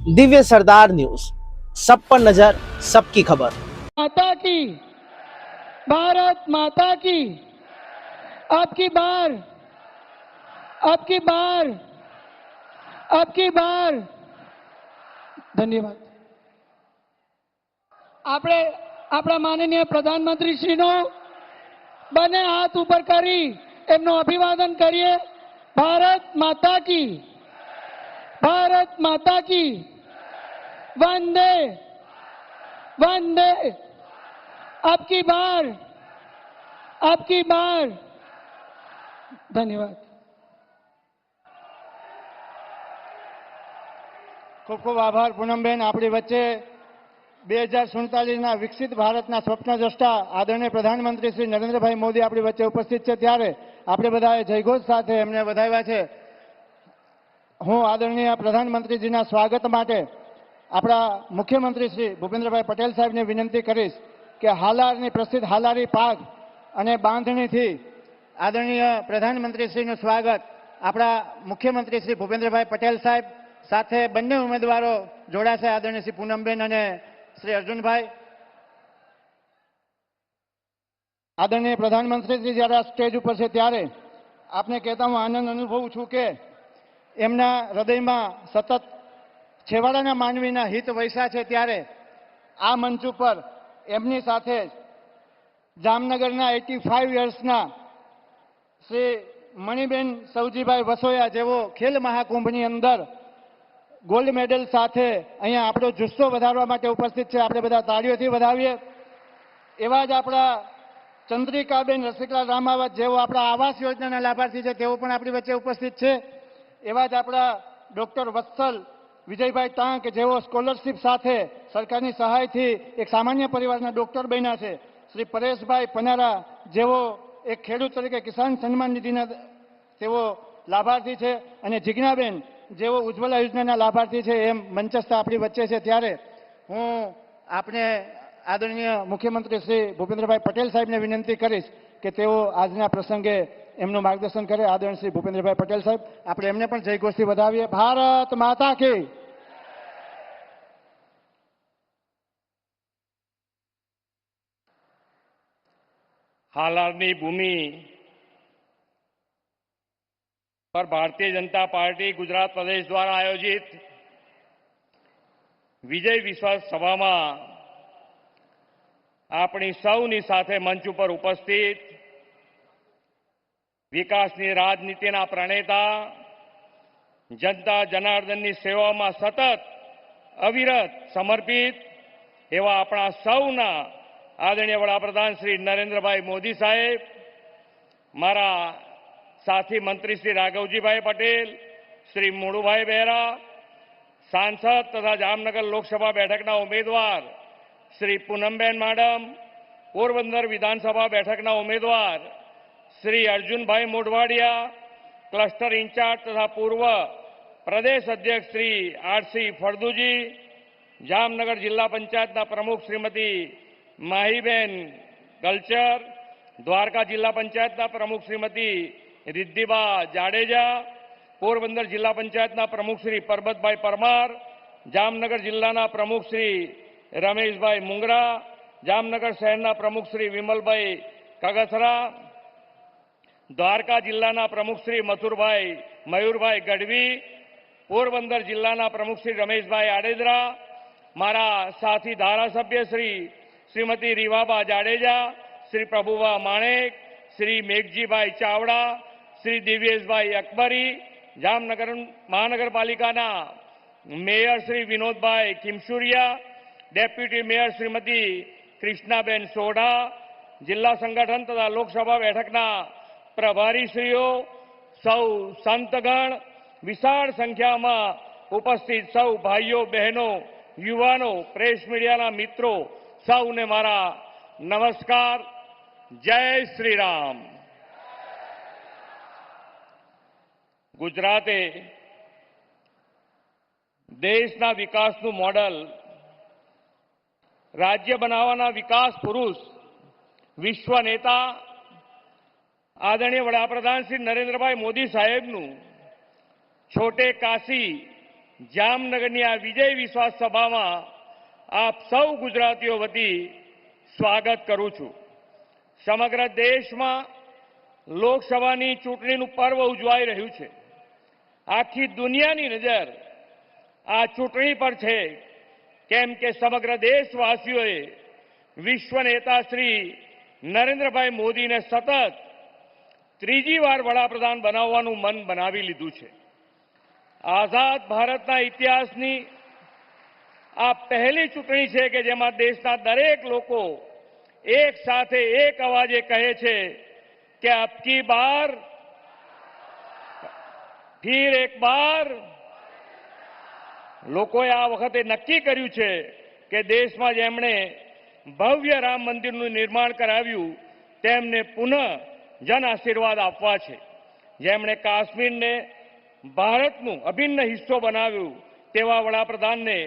दिव्य सरदार news, सब पर नजर, सबकी खबर। माता की, भारत माता की। आपकी बार, आपकी बार, आपकी बार। धन्यवाद। આપણે આપણા માનનીય પ્રધાનમંત્રીશ્રીનો બંને હાથ ઉપર કરી એમનું અભિવાદન કરીએ। ભારત માતા की, भारत माता की। वंदे वंदे। आपकी बार, आपकी बार। धन्यवाद। खूब खूब आभार पूनमबेन। अपनी वच्चे 2047 विकसित भारतना स्वप्नद्रष्टा आदरणीय प्रधानमंत्री श्री नरेन्द्रभाई मोदी अपनी वच्चे उपस्थित है, त्यारे आपणे बधाए जयघोष साथे एमने વધાવ્યા છે। હું आदरणीय प्रधानमंत्रीजीना स्वागत માટે આપણા મુખ્યમંત્રી શ્રી ભૂપેન્દ્રભાઈ પટેલ સાહેબને વિનંતી કરીશ કે હાલારની પ્રસિદ્ધ હાલારી પાક અને બાંધણીથી આદરણીય પ્રધાનમંત્રીશ્રીનું સ્વાગત આપણા મુખ્યમંત્રી શ્રી ભૂપેન્દ્રભાઈ પટેલ સાહેબ સાથે બંને ઉમેદવારો જોડાશે, આદરણીય શ્રી પૂનમબેન અને શ્રી અર્જુનભાઈ। આદરણીય પ્રધાનમંત્રીશ્રી જ્યારે આ સ્ટેજ ઉપર છે ત્યારે આપને કહેતા હું આનંદ અનુભવું છું કે એમના હૃદયમાં સતત છેવાડાના માનવીના હિત વૈસા છે, ત્યારે આ મંચ ઉપર એમની સાથે જામનગરના 85 યર્સના શ્રી મણિબેન સૌજીભાઈ વસોયા જેવો ખેલ મહાકુંભની અંદર ગોલ્ડ મેડલ સાથે અહીંયા આપણો જુસ્સો વધારવા માટે ઉપસ્થિત છે। આપણે બધા તાળીઓથી વધાવીએ। એવા જ આપણા ચંદ્રિકાબેન રસિકલાલ રામાવત જેવો આપણા આવાસ યોજનાના લાભાર્થી છે, તેઓ પણ આપણી વચ્ચે ઉપસ્થિત છે। એવા જ આપણા ડોક્ટર વત્સલ વિજયભાઈ ટાંક જેવો સ્કોલરશિપ સાથે સરકારની સહાયથી એક સામાન્ય પરિવારના ડોક્ટર બન્યા છે। શ્રી પરેશભાઈ પનારા જેવો એક ખેડૂત તરીકે કિસાન સન્માન નિધિના તેઓ લાભાર્થી છે, અને જીજ્ઞાબેન જેવો ઉજ્જવલા યોજનાના લાભાર્થી છે। એમ મંચસ્થ આપણી વચ્ચે છે, ત્યારે હું આપણે આદરણીય મુખ્યમંત્રી શ્રી ભૂપેન્દ્રભાઈ પટેલ સાહેબને વિનંતી કરીશ કે તેઓ આજના પ્રસંગે એમનું માર્ગદર્શન કરે। આદરણીય શ્રી ભૂપેન્દ્રભાઈ પટેલ સાહેબ, આપણે એમને પણ જયઘોષથી વધાવીએ। ભારત માતા કી। हालारनी भूमि पर भारतीय जनता पार्टी गुजरात प्रदेश द्वारा आयोजित विजय विश्वास सभा में अपनी सौनी साथे मंच पर उपस्थित विकासनी राजनीतिना प्रणेता, जनता जनार्दननी सेवा में सतत अविरत समर्पित एवा अपना सौना आदरणीय वडाप्रधान श्री नरेन्द्रभाई मोदी साहेब, मारा साथी मंत्री श्री राघवजीभाई पटेल, श्री मोड़ूभाई बेरा, सांसद तथा जामनगर लोकसभा बैठकना उम्मीदवार श्री पूनमबेन मैडम, पोरबंदर विधानसभा बैठकना उम्मीदवार श्री अर्जुनभाई मोढवाडिया, क्लस्टर इंचार्ज तथा पूर्व प्रदेश अध्यक्ष श्री आरसी फळदुजी, जामनगर जिला पंचायतना प्रमुख श्रीमती माहीबेन गलचर, द्वारका जिला पंचायतना प्रमुख श्रीमती रिद्धिबा जाडेजा, पोरबंदर जिला पंचायतना प्रमुख श्री परबतभाई परमार, जामनगर जिल्लाना प्रमुख श्री रमेशभाई मुंगरा, जामनगर शहरना प्रमुख श्री विमलभाई कगसरा, द्वारका जिल्लाना प्रमुख श्री मथुरभाई मयूरभाई गढ़वी, पोरबंदर जिल्लाना प्रमुख श्री रमेशभाई आडेदरा, मारा साथी धारासभ्य श्रीमती रीवाबा जाडेजा, श्री प्रभुबा माणेक, श्री मेघजीभाई चावड़ा, श्री दिव्येशभाई अकबरी, जामनगर महानगरपालिकाना mayor Shri Vinodbhai Kimshuriya, deputy mayor Shrimati Krishnaben Sodha, जिला संगठन तथा लोकसभा बैठकना प्रभारीश्रीओ, सौ संतगण, विशाल संख्या में उपस्थित सौ भाईओ बहनों, युवाओं, प्रेस मीडिया मित्रों, सौने मारा नमस्कार। जय श्री राम। गुजराते देशना विकासनु मॉडल, राज्य बनावाना विकास पुरुष, विश्व नेता आदरणीय वडाप्रधान श्री नरेन्द्रभाई मोदी साहेबनु छोटे काशी જામનગરની આ વિજય વિશ્વાસ સભામાં આપ સૌ ગુજરાતીઓ વતી સ્વાગત કરું છું. સમગ્ર દેશમાં લોકસભાની ચૂંટણીનું પર્વ ઉજવાઈ રહ્યું છે. આખી દુનિયાની નજર આ ચૂંટણી પર છે, કેમ કે સમગ્ર દેશવાસીઓએ વિશ્વ નેતા શ્રી નરેન્દ્રભાઈ મોદીને સતત ત્રીજી વાર વડાપ્રધાન બનાવવાનું મન બનાવી લીધું છે. આઝાદ ભારતના ઇતિહાસની આ પહેલી ચૂંટણી છે કે જેમાં દેશના દરેક લોકો એક સાથે એક અવાજે કહે છે કે અબ કી બાર ફિર એક બાર. લોકોએ આ વખતે નક્કી કર્યું છે કે દેશમાં જેમણે ભવ્ય રામ મંદિરનું નિર્માણ કરાવ્યું તેમને પુનઃ જન આશીર્વાદ આપવા છે. જેમણે કાશ્મીરને ભારતનું અભિન્ન હિસ્સો બનાવ્યું તેવા વડાપ્રધાનને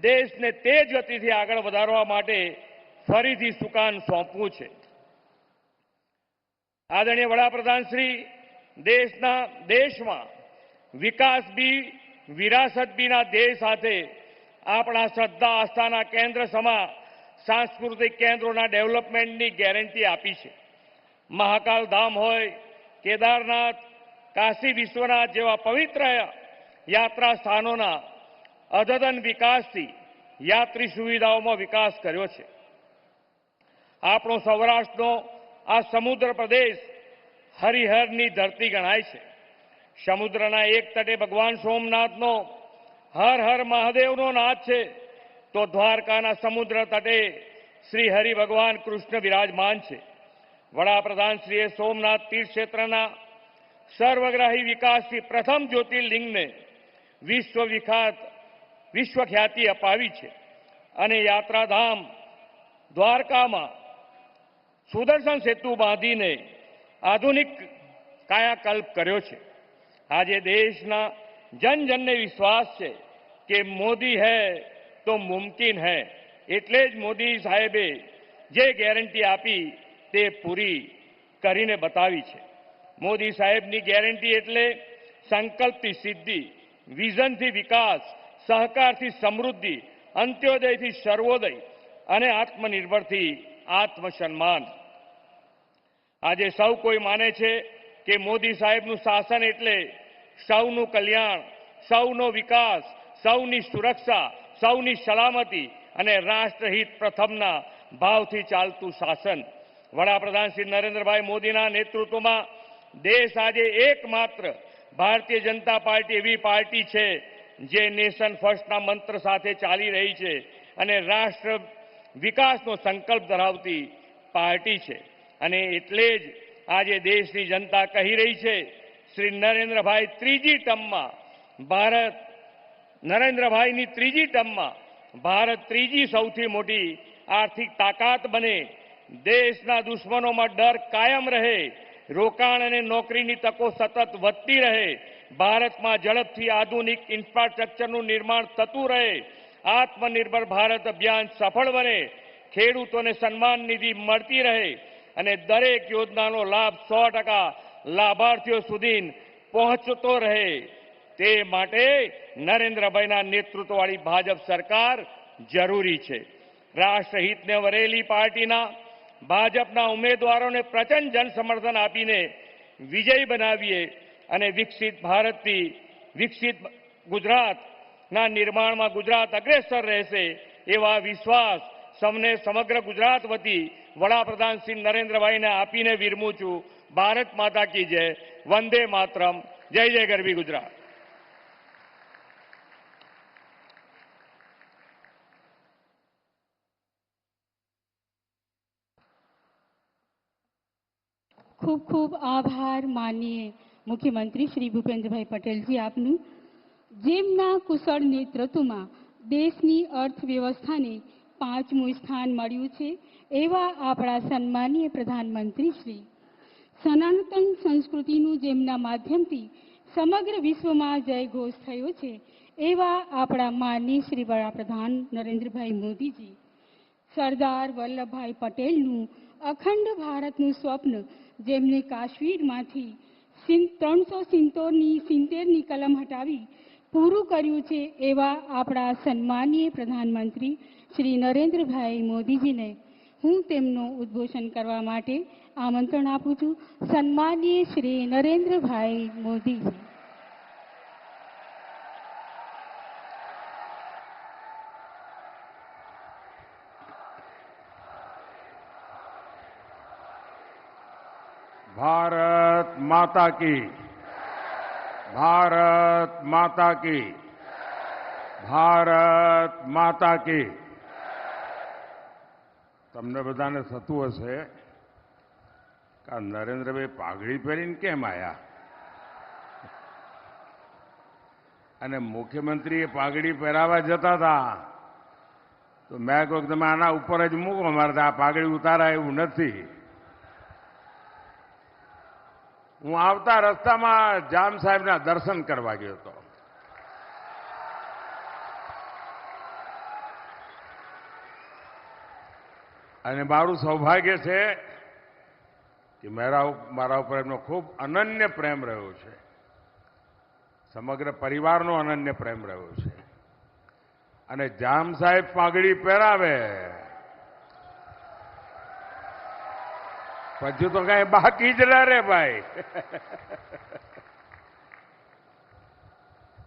દેશને તેજ ગતિથી આગળ વધારવા માટે ફરીથી સુકાન સોંપવું છે. આદરણીય વડાપ્રધાન શ્રી દેશમાં વિકાસ બી વિરાસત બીના ધ્યેય સાથે આપણા શ્રદ્ધા આસ્થાના કેન્દ્ર સમા સાંસ્કૃતિક કેન્દ્રોના ડેવલપમેન્ટની ગેરંટી આપી છે. મહાકાલ ધામ હોય, કેદારનાથ, કાશી વિશ્વનાથ જેવા પવિત્ર યાત્રા સ્થાનોના અદ્યતન વિકાસથી યાત્રી સુવિધાઓમાં વિકાસ કર્યો છે. આપણો સૌરાષ્ટ્રનો આ સમુદ્ર પ્રદેશ હરિહરની ધરતી ગણાય છે. સમુદ્રના એક તટે ભગવાન સોમનાથનો હર હર મહાદેવનો નાદ છે, તો દ્વારકાના સમુદ્ર તટે શ્રી હરિ ભગવાન કૃષ્ણ વિરાજમાન છે. વડાપ્રધાનશ્રીએ સોમનાથ તીર્થ ક્ષેત્રના સર્વગ્રાહી વિકાસથી પ્રથમ જ્યોતિર્લિંગને વિશ્વ ખ્યાતિ અપાવી છે અને યાત્રાધામ દ્વારકામાં સુદર્શન સેતુ બાંધીને આધુનિક કાયાકલ્પ કર્યો છે. આજે દેશના જનજનને વિશ્વાસ છે કે મોદી હૈ તો મુમકિન હૈ. એટલે જ મોદી સાહેબે જે ગેરંટી આપી તે પૂરી કરીને બતાવી છે. મોદી સાહેબની ગેરંટી એટલે સંકલ્પથી સિદ્ધિ, વિઝનથી વિકાસ, સહકારથી સમૃદ્ધિ, અંત્યોદયથી સર્વોદય અને આત્મનિર્ભરથી આત્મસન્માન. આજે સૌ કોઈ માને છે કે મોદી સાહેબનું શાસન એટલે સૌનું કલ્યાણ, સૌનો વિકાસ, સૌની સુરક્ષા, સૌની સલામતી અને રાષ્ટ્રહિત પ્રથમના ભાવથી ચાલતું શાસન. વડાપ્રધાન શ્રી નરેન્દ્રભાઈ મોદીના નેતૃત્વમાં દેશ આજે એકમાત્ર ભારતીય જનતા પાર્ટી એવી પાર્ટી છે જે નેશન ફર્સ્ટના મંત્ર સાથે ચાલી રહી છે અને રાષ્ટ્ર વિકાસનો સંકલ્પ ધરાવતી પાર્ટી છે. અને એટલે જ આજે દેશની જનતા કહી રહી છે શ્રી નરેન્દ્રભાઈ ત્રીજી ટર્મમાં નરેન્દ્રભાઈની ત્રીજી ટર્મમાં ભારત ત્રીજી સૌથી મોટી આર્થિક તાકાત બને, દેશના દુશ્મનોમાં ડર કાયમ રહે, રોકાણ અને નોકરીની તકો સતત વધતી રહે, ભારતમાં ઝડપથી આધુનિક ઇન્ફ્રાસ્ટ્રક્ચરનું નિર્માણ થતું રહે, આત્મનિર્ભર ભારત અભિયાન સફળ બને, ખેડૂતોને સન્માન નિધિ મળતી રહે અને દરેક યોજનાનો લાભ 100% લાભાર્થીઓ સુધી પહોંચતો રહે. તે માટે નરેન્દ્રભાઈના નેતૃત્વવાળી ભાજપ સરકાર જરૂરી છે. રાષ્ટ્રહિતને વરેલી પાર્ટીના ભાજપના ઉમેદવારોને પ્રચંડ જનસમર્થન આપીને વિજયી બનાવીએ અને વિકસિત ભારતથી વિકસિત ગુજરાતના નિર્માણમાં ગુજરાત અગ્રેસર રહેશે એવા વિશ્વાસ સૌને સમગ્ર ગુજરાત વતી વડાપ્રધાન શ્રી નરેન્દ્રભાઈને આપીને વિરમું છું. ભારત માતા કી જય. વંદે માતરમ. જય જય ગરવી ગુજરાત. ખૂબ ખૂબ આભાર માનનીય મુખ્યમંત્રી શ્રી ભૂપેન્દ્રભાઈ પટેલજી આપનું, જેમના કુશળ નેતૃત્વમાં દેશની અર્થવ્યવસ્થાને 5મું સ્થાન મળ્યું છે. એવા આપણા સન્માનીય પ્રધાનમંત્રી શ્રી સનાતન સંસ્કૃતિનું જેમના માધ્યમથી સમગ્ર વિશ્વમાં જયઘોષ થયો છે એવા આપણા માનનીય શ્રી વડાપ્રધાન નરેન્દ્રભાઈ મોદીજી, સરદાર વલ્લભભાઈ પટેલનું અખંડ ભારતનું સ્વપ્ન જેમને કાશ્મીરમાંથી 370ની કલમ હટાવી પૂરું કર્યું છે એવા આપણા સન્માનીય પ્રધાનમંત્રી શ્રી નરેન્દ્રભાઈ મોદીજીને હું તેમનું ઉદ્બોધન કરવા માટે આમંત્રણ આપું છું. સન્માનીય શ્રી નરેન્દ્રભાઈ મોદીજી. भारत माता की, भारत माता की, भारत माता की. તમને બધાને થતું હશે કે નરેન્દ્રભાઈ પાઘડી પહેરીને કેમ આવ્યા, અને મુખ્યમંત્રીએ પાઘડી પહેરાવા જતા હતા તો મેં કહ્યું તમે આના ઉપર જ મૂકો, મારે આ પાઘડી ઉતારાય એવું નથી. હું આવતા રસ્તામાં જામ સાહેબના દર્શન કરવા ગયો હતો. અને મારું સૌભાગ્ય છે કે મારા ઉપર એમનો ખૂબ અનન્ય પ્રેમ રહ્યો છે. સમગ્ર પરિવારનો અનન્ય પ્રેમ રહ્યો છે. અને જામ સાહેબ પાઘડી પહેરાવે પછી તો કઈ બાકી જ ના રે ભાઈ.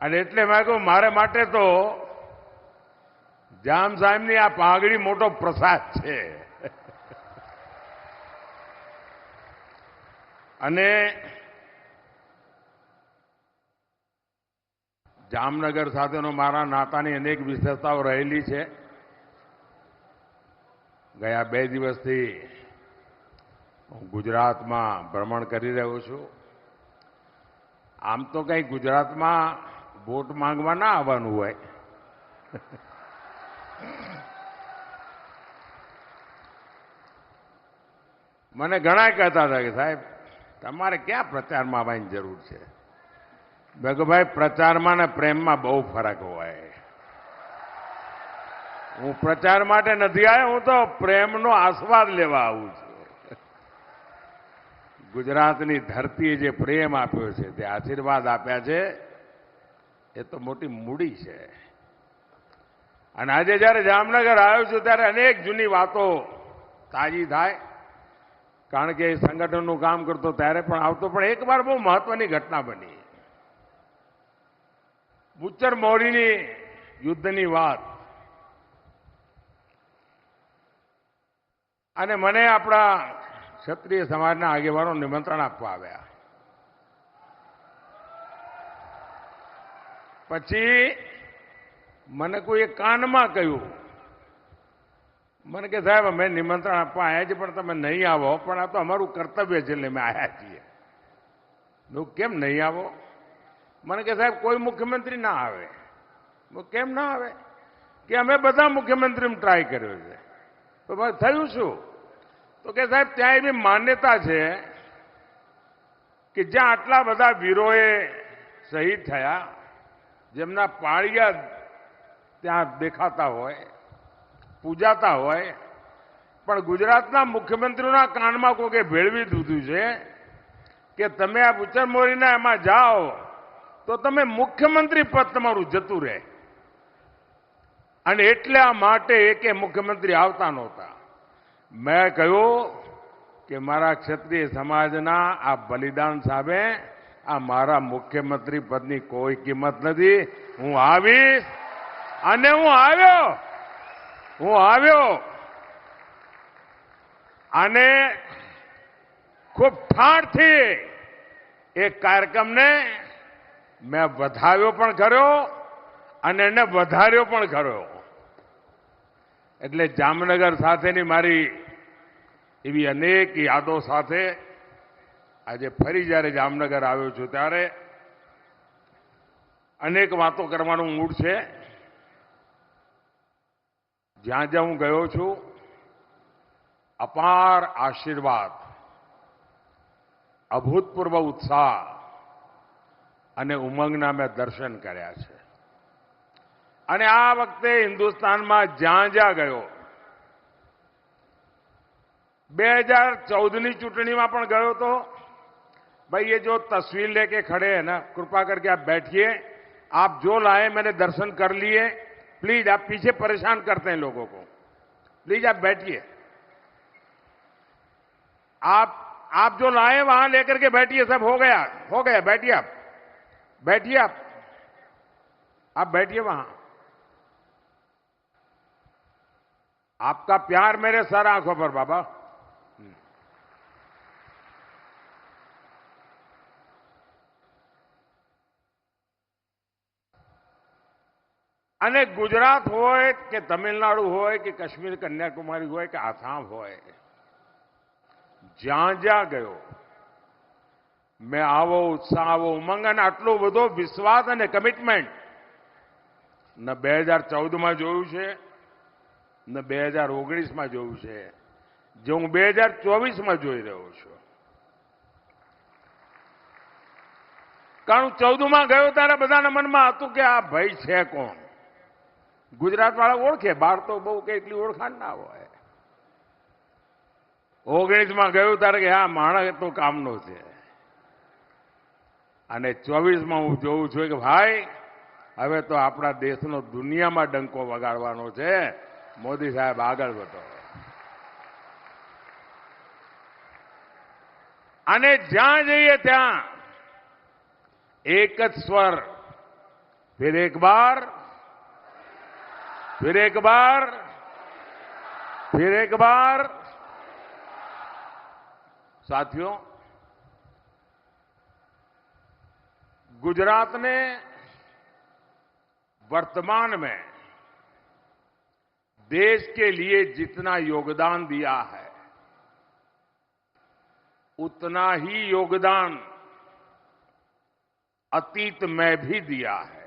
અને એટલે મેં કહ્યું મારે માટે તો જામ સાહેબની આ પાઘડી મોટો પ્રસાદ છે. અને જામનગર સાથેનો મારા નાતાની અનેક વિશેષતાઓ રહેલી છે. ગયા 2 દિવસથી હું ગુજરાતમાં ભ્રમણ કરી રહ્યો છું. આમ તો કઈ ગુજરાતમાં વોટ માંગવા ના આવવાનું હોય. મને ઘણા કહેતા હતા કે સાહેબ તમારે ક્યાં પ્રચારમાં આવવાની જરૂર છે. મેં કહ્યું ભાઈ પ્રચારમાં ને પ્રેમમાં બહુ ફરક હોય. હું પ્રચાર માટે નથી આવ્યો, હું તો પ્રેમનો આસ્વાદ લેવા આવું છું. ગુજરાતની ધરતીએ જે પ્રેમ આપ્યો છે, તે આશીર્વાદ આપ્યા છે, એ તો મોટી મૂડી છે. અને આજે જ્યારે જામનગર આવ્યો છું ત્યારે અનેક જૂની વાતો તાજી થાય. કારણ કે એ સંગઠનનું કામ કરતો ત્યારે પણ આવતો. પણ એકવાર બહુ મહત્વની ઘટના બની. બુચ્ચર મોરીની યુદ્ધની વાત. અને મને આપણા ક્ષત્રિય સમાજના આગેવાનો નિમંત્રણ આપવા આવ્યા. પછી મને કોઈએ કાનમાં કહ્યું, મને કે સાહેબ અમે નિમંત્રણ આપવા આવ્યા છીએ પણ તમે નહીં આવો, પણ આ તો અમારું કર્તવ્ય છે એટલે અમે આવ્યા છીએ. કેમ નહીં આવો? મને કે સાહેબ કોઈ મુખ્યમંત્રી ના આવે. કેમ ના આવે? કે અમે બધા મુખ્યમંત્રીને ટ્રાય કર્યો છે. તો બસ થયું શું? તો કે સાહેબ ત્યાં એવી માન્યતા છે કે જ્યાં આટલા બધા વીરોએ શહીદ થયા, જેમના પાળિયા ત્યાં દેખાતા હોય, પૂજાતા હોય, પણ ગુજરાતના મુખ્યમંત્રીઓના કાનમાં કોકે ભેળવી દીધું છે કે તમે આ બુચ્ચર મોરીના એમાં જાઓ તો તમે મુખ્યમંત્રી પદ તમારું જતું રહે. અને એટલા માટે એકે મુખ્યમંત્રી આવતા નહોતા. મેં કહ્યું કે મારા ક્ષત્રિય સમાજના આ બલિદાન સામે આ મારા મુખ્યમંત્રી પદની કોઈ કિંમત નથી. હું આવીશ અને હું આવ્યો અને ખૂબ ઠાઠથી એક કાર્યક્રમને મેં વધાવ્યો પણ કર્યો અને એને વધાર્યો પણ કર્યો. એટલે જામનગર સાથેની મારી એવી અનેક યાદો સાથે આજે ફરી જ્યારે જામનગર આવ્યો છું ત્યારે અનેક વાતો કરવાનું મૂડ છે. જ્યાં જ્યાં હું ગયો છું અપાર આશીર્વાદ, અભૂતપૂર્વ ઉત્સાહ અને ઉમંગના મેં દર્શન કર્યા છે. અને આ વખતે હિન્દુસ્તાનમાં જ્યાં જ્યાં ગયો, 2014ની ચૂંટણીમાં પણ ગયો तो भाई ये जो तस्वीर लेके खड़े हैं ना, कृपा करके आप बैठिए आप जो लाए मैंने दर्शन कर लिए। प्लीज, आप पीछे परेशान करते हैं लोगों को। प्लीज आप बैठिए। आप जो लाए वहां लेकर के बैठिए। सब हो गया, हो गया। बैठिए आप, बैठिए आप बैठिए वहां। आपका प्यार मेरे सर आंखों पर बाबा। અને ગુજરાત હોય કે તમિલનાડુ હોય કે કાશ્મીર કન્યાકુમારી હોય કે આસામ હોય, જ્યાં જ્યાં ગયો મેં આવો ઉત્સાહ, આવો ઉમંગ અને આટલો બધો વિશ્વાસ અને કમિટમેન્ટ ન 2014માં જોયું છે, ન 2019માં જોયું છે, જે હું 2024માં જોઈ રહ્યો છું. કારણ 14માં ગયો ત્યારે બધાના મનમાં હતું કે આ ભાઈ છે કોણ. ગુજરાતવાળા ઓળખે, બહાર તો બહુ કે એટલી ઓળખાણ ના હોય. 19માં ગયું ત્યારે કે હા માણસ તો કામનો છે. અને 24માં હું જોઉં છું કે ભાઈ હવે તો આપણા દેશનો દુનિયામાં ડંકો વગાડવાનો છે. મોદી સાહેબ આગળ વધો. અને જ્યાં જઈએ ત્યાં એક જ સ્વર, फिर एक बार, फिर एक बार, फिर एक बार. साथियों, गुजरात ने वर्तमान में देश के लिए जितना योगदान दिया है, उतना ही योगदान अतीत में भी दिया है.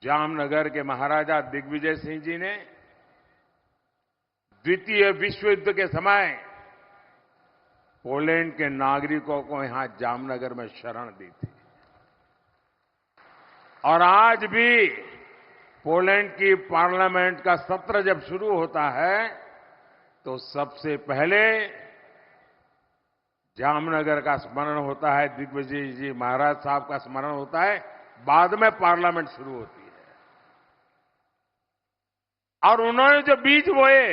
जामनगर के महाराजा दिग्विजय सिंह जी ने द्वितीय विश्व युद्ध के समय पोलैंड के नागरिकों को यहां जामनगर में शरण दी थी. और आज भी पोलैंड की पार्लियामेंट का सत्र जब शुरू होता है तो सबसे पहले जामनगर का स्मरण होता है, दिग्विजय जी महाराज साहब का स्मरण होता है, बाद में पार्लियामेंट शुरू होती है. और उन्होंने जो बीज बोए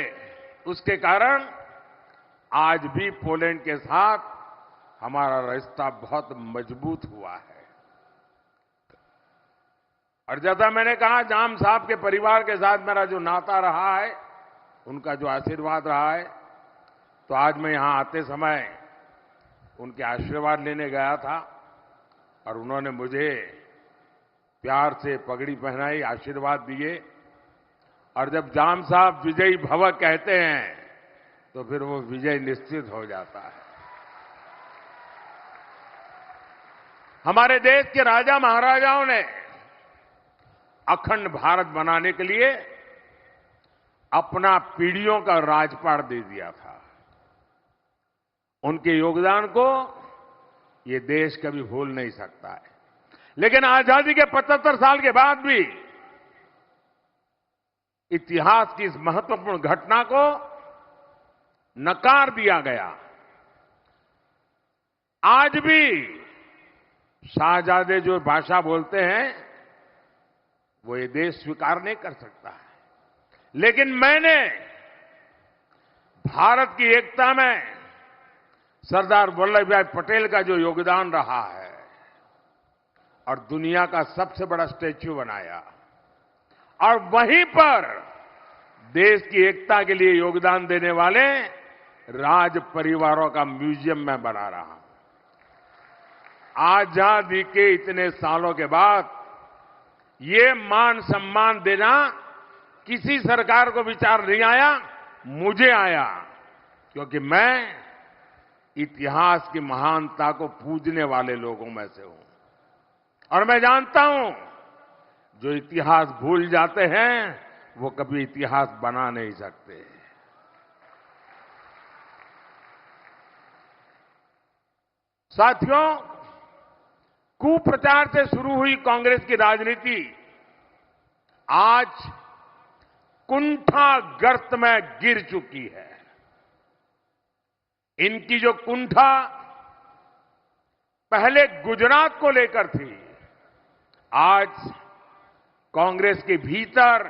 उसके कारण आज भी पोलैंड के साथ हमारा रिश्ता बहुत मजबूत हुआ है. और जैसा मैंने कहा, जाम साहब के परिवार के साथ मेरा जो नाता रहा है, उनका जो आशीर्वाद रहा है, तो आज मैं यहां आते समय उनके आशीर्वाद लेने गया था और उन्होंने मुझे प्यार से पगड़ी पहनाई, आशीर्वाद दिए. और जब जाम साहब विजयी भव कहते हैं तो फिर वो विजय निश्चित हो जाता है. हमारे देश के राजा महाराजाओं ने अखंड भारत बनाने के लिए अपना पीढ़ियों का राजपाट दे दिया था. उनके योगदान को ये देश कभी भूल नहीं सकता है. लेकिन आजादी के 75 साल के बाद भी इतिहास की इस महत्वपूर्ण घटना को नकार दिया गया. आज भी शाहजादे जो भाषा बोलते हैं वो ये देश स्वीकार नहीं कर सकता है. लेकिन मैंने भारत की एकता में सरदार वल्लभ भाई पटेल का जो योगदान रहा है और दुनिया का सबसे बड़ा स्टैच्यू बनाया, और वहीं पर देश की एकता के लिए योगदान देने वाले राज परिवारों का म्यूजियम में बना रहा हूं. आजादी के इतने सालों के बाद ये मान सम्मान देना किसी सरकार को विचार नहीं आया, मुझे आया. क्योंकि मैं इतिहास की महानता को पूजने वाले लोगों में से हूं. और मैं जानता हूं जो इतिहास भूल जाते हैं वो कभी इतिहास बना नहीं सकते. साथियों, कुप्रचार से शुरू हुई कांग्रेस की राजनीति आज कुंठा गर्त में गिर चुकी है. इनकी जो कुंठा पहले गुजरात को लेकर थी, आज कांग्रेस के भीतर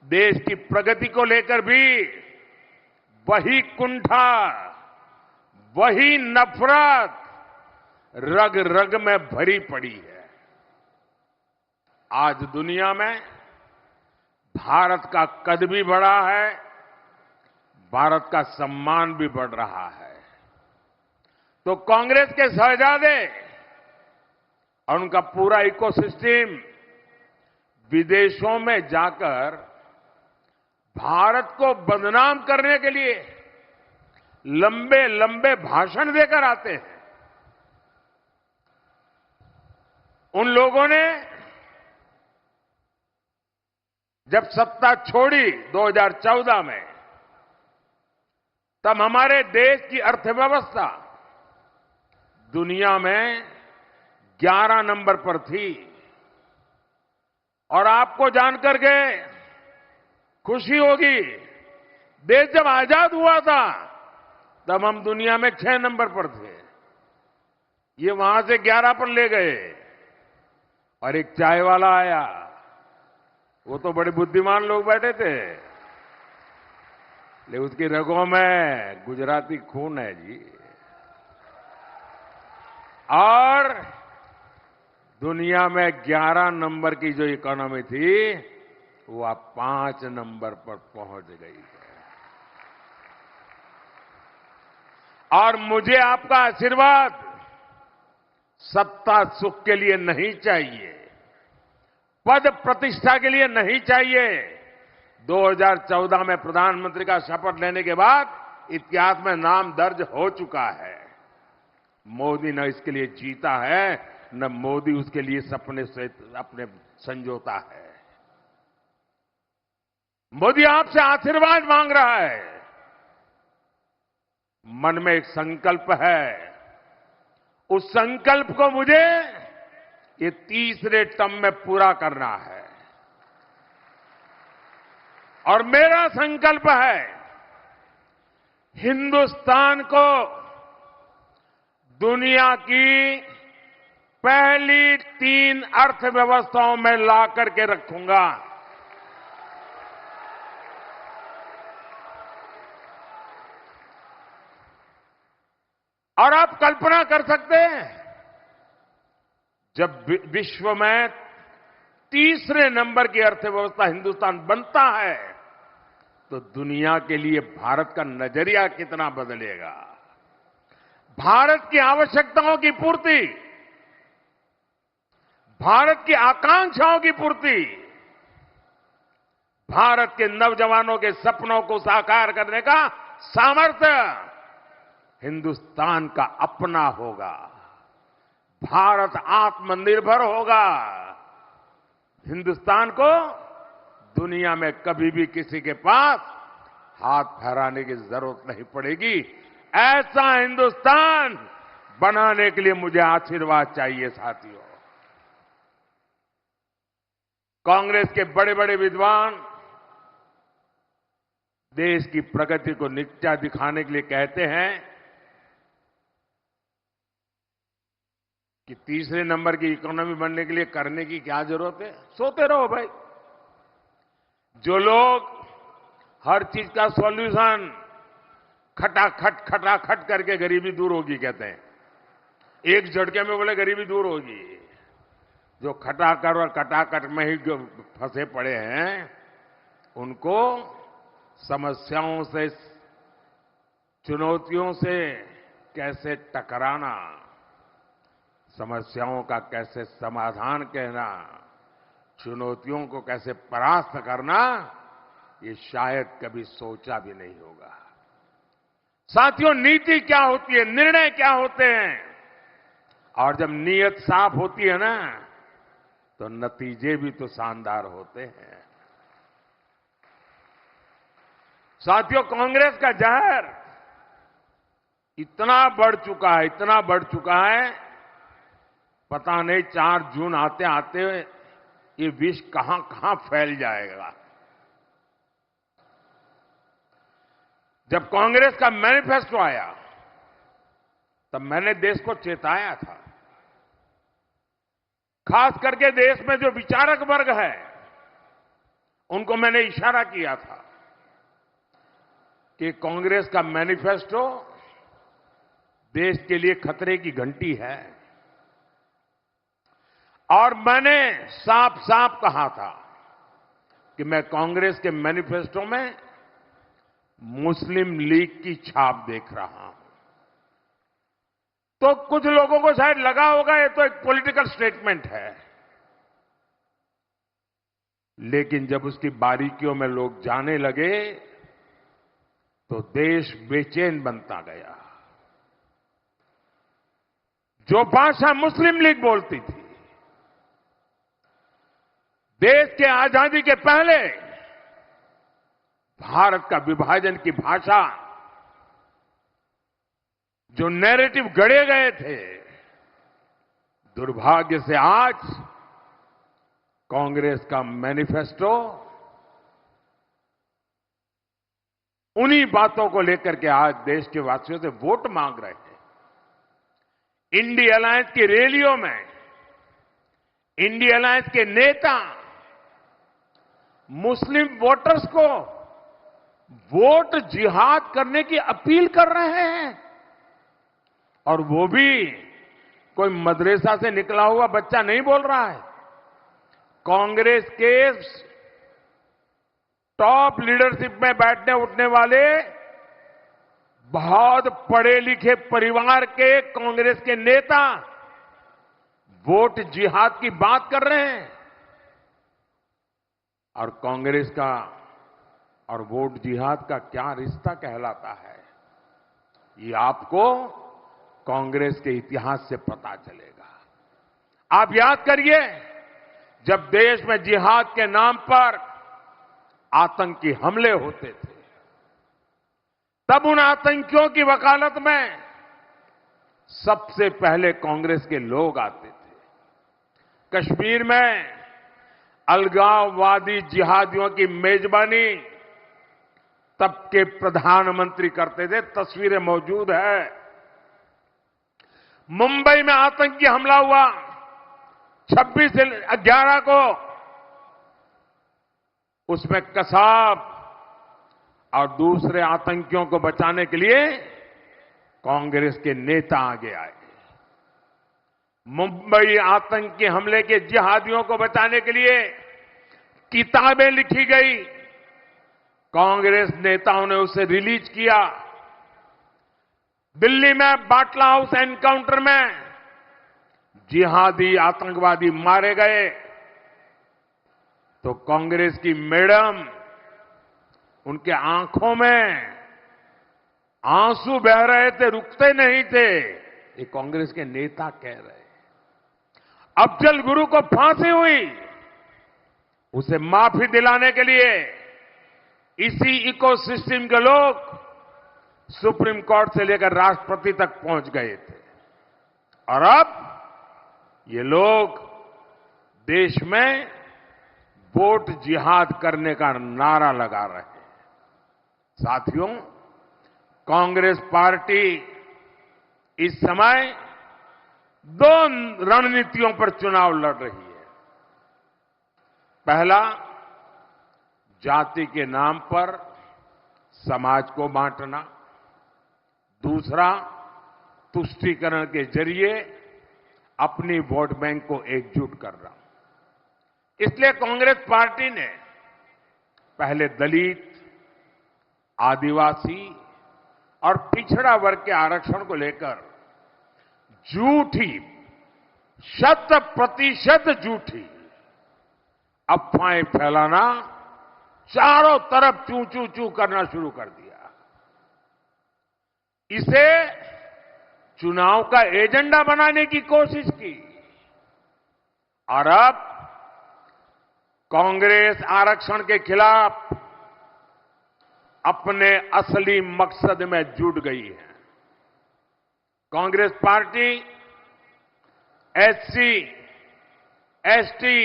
देश की प्रगति को लेकर भी वही कुंठा, वही नफरत रग रग में भरी पड़ी है। आज दुनिया में भारत का कद भी बढ़ा है, भारत का सम्मान भी बढ़ रहा है। तो कांग्रेस के शहजादे और उनका पूरा इकोसिस्टम विदेशों में जाकर भारत को बदनाम करने के लिए लंबे लंबे भाषण देकर आते हैं। उन लोगों ने जब सत्ता छोड़ी 2014 में, तब हमारे देश की अर्थव्यवस्था दुनिया में 11 नंबर पर थी। और आपको जानकर के खुशी होगी, देश जब आजाद हुआ था तब हम दुनिया में 6 नंबर पर थे। ये वहां से 11 पर ले गए। और एक चाय वाला आया, वो तो बड़े बुद्धिमान लोग बैठे थे, लेकिन उसकी रगों में गुजराती खून है जी। और दुनिया में 11 नंबर की जो इकोनॉमी थी, वो अब 5 नंबर पर पहुंच गई है। और मुझे आपका आशीर्वाद सत्ता सुख के लिए नहीं चाहिए, पद प्रतिष्ठा के लिए नहीं चाहिए। 2014 में प्रधानमंत्री का शपथ लेने के बाद इतिहास में नाम दर्ज हो चुका है। मोदी न इसके लिए जीता है, न मोदी उसके लिए सपने से अपने संजोता है। मोदी आपसे आशीर्वाद मांग रहा है। मन में एक संकल्प है, उस संकल्प को मुझे ये तीसरे टर्म में पूरा करना है। और मेरा संकल्प है, हिंदुस्तान को दुनिया की पहली 3 अर्थव्यवस्थाओं में ला करके रखूंगा। और आप कल्पना कर सकते हैं, जब विश्व में तीसरे नंबर की अर्थव्यवस्था हिंदुस्तान बनता है, तो दुनिया के लिए भारत का नजरिया कितना बदलेगा। भारत की आवश्यकताओं की पूर्ति, भारत की आकांक्षाओं की पूर्ति, भारत के नौजवानों के सपनों को साकार करने का सामर्थ्य हिंदुस्तान का अपना होगा। भारत आत्मनिर्भर होगा। हिंदुस्तान को दुनिया में कभी भी किसी के पास हाथ फहराने की जरूरत नहीं पड़ेगी। ऐसा हिंदुस्तान बनाने के लिए मुझे आशीर्वाद चाहिए साथियों। कांग्रेस के बड़े बड़े विद्वान देश की प्रगति को नीचा दिखाने के लिए कहते हैं कि तीसरे नंबर की इकोनॉमी बनने के लिए करने की क्या जरूरत है, सोते रहो भाई। जो लोग हर चीज का सॉल्यूशन खटाखट करके गरीबी दूर होगी कहते हैं, एक झटके में बोले गरीबी दूर होगी। जो खटाखट और कटाकट में ही जो फंसे पड़े हैं, उनको समस्याओं से, चुनौतियों से कैसे टकराना, समस्याओं का कैसे समाधान कहना, चुनौतियों को कैसे परास्त करना, ये शायद कभी सोचा भी नहीं होगा। साथियों, नीति क्या होती है, निर्णय क्या होते हैं, और जब नीयत साफ होती है ना, तो नतीजे भी तो शानदार होते हैं। साथियों, कांग्रेस का जहर इतना बढ़ चुका है, इतना बढ़ चुका है, पता नहीं 4 जून आते आते ये विष कहां कहां फैल जाएगा। जब कांग्रेस का मैनिफेस्टो आया, तब मैंने देश को चेताया था खास करके देश में जो विचारक वर्ग है उनको मैंने इशारा किया था कि कांग्रेस का मैनिफेस्टो देश के लिए खतरे की घंटी है। और मैंने साफ साफ कहा था कि मैं कांग्रेस के मैनिफेस्टो में मुस्लिम लीग की छाप देख रहा हूं। तो कुछ लोगों को शायद लगा होगा ये तो एक पॉलिटिकल स्टेटमेंट है, लेकिन जब उसकी बारीकियों में लोग जाने लगे तो देश बेचैन बनता गया। जो भाषा मुस्लिम लीग बोलती थी, देश के आजादी के पहले भारत का विभाजन की भाषा, जो नैरेटिव गढ़े गए थे, दुर्भाग्य से आज कांग्रेस का मैनिफेस्टो उन्हीं बातों को लेकर के आज देश के वासियों से वोट मांग रहे हैं। इंडिया अलायंस की रैलियों में इंडिया अलायंस के नेता मुस्लिम वोटर्स को वोट जिहाद करने की अपील कर रहे हैं, और वो भी कोई मदरसा से निकला हुआ बच्चा नहीं बोल रहा है। कांग्रेस के टॉप लीडरशिप में बैठने उठने वाले बहुत पढ़े लिखे परिवार के कांग्रेस के नेता वोट जिहाद की बात कर रहे हैं। और कांग्रेस का और वोट जिहाद का क्या रिश्ता कहलाता है, ये आपको कांग्रेस के इतिहास से पता चलेगा। आप याद करिए, जब देश में जिहाद के नाम पर आतंकी हमले होते थे, तब उन आतंकियों की वकालत में सबसे पहले कांग्रेस के लोग आते थे। कश्मीर में अलगाववादी जिहादियों की मेजबानी तब के प्रधानमंत्री करते थे, तस्वीरें मौजूद है। मुंबई में आतंकी हमला हुआ 26/11 को, उसमें कसाब और दूसरे आतंकियों को बचाने के लिए कांग्रेस के नेता आगे आए। मुंबई आतंकी हमले के जिहादियों को बचाने के लिए किताबें लिखी गई, कांग्रेस नेताओं ने उसे रिलीज किया। दिल्ली में बाटला हाउस एनकाउंटर में जिहादी आतंकवादी मारे गए तो कांग्रेस की मैडम, उनके आंखों में आंसू बह रहे थे, रुकते नहीं थे। ये कांग्रेस के नेता कह रहे। अफजल गुरु को फांसी हुई, उसे माफी दिलाने के लिए इसी इकोसिस्टम के लोग सुप्रीम कोर्ट से लेकर राष्ट्रपति तक पहुंच गए थे। और अब ये लोग देश में वोट जिहाद करने का नारा लगा रहे हैं। साथियों, कांग्रेस पार्टी इस समय 2 रणनीतियों पर चुनाव लड़ रही है। पहला, जाति के नाम पर समाज को बांटना। दूसरा, तुष्टीकरण के जरिए अपनी वोट बैंक को एकजुट करना। इसलिए कांग्रेस पार्टी ने पहले दलित, आदिवासी और पिछड़ा वर्ग के आरक्षण को लेकर झूठी, 100% झूठी अफवाहें फैलाना, चारों तरफ चू चू चू करना शुरू कर दिया। इसे चुनाव का एजेंडा बनाने की कोशिश की। और अब कांग्रेस आरक्षण के खिलाफ अपने असली मकसद में जुट गई है। Congress party SC, ST,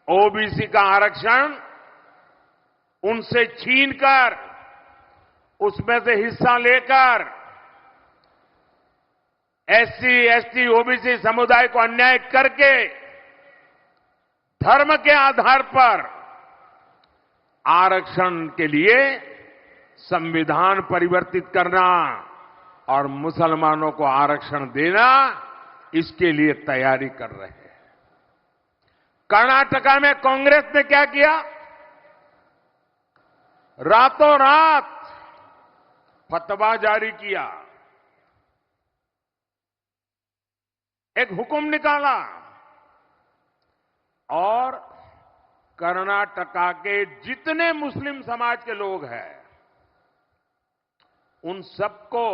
OBC का आरक्षण उनसे छीनकर, उसमें से हिस्सा लेकर एससी, एसटी, ओबीसी समुदाय को अन्याय करके धर्म के आधार पर आरक्षण के लिए संविधान परिवर्तित करना और मुसलमानों को आरक्षण देना, इसके लिए तैयारी कर रहे हैं। कर्नाटका में कांग्रेस ने क्या किया? रातों रात फतवा जारी किया, एक हुक्म निकाला और कर्नाटका के जितने मुस्लिम समाज के लोग हैं उन सबको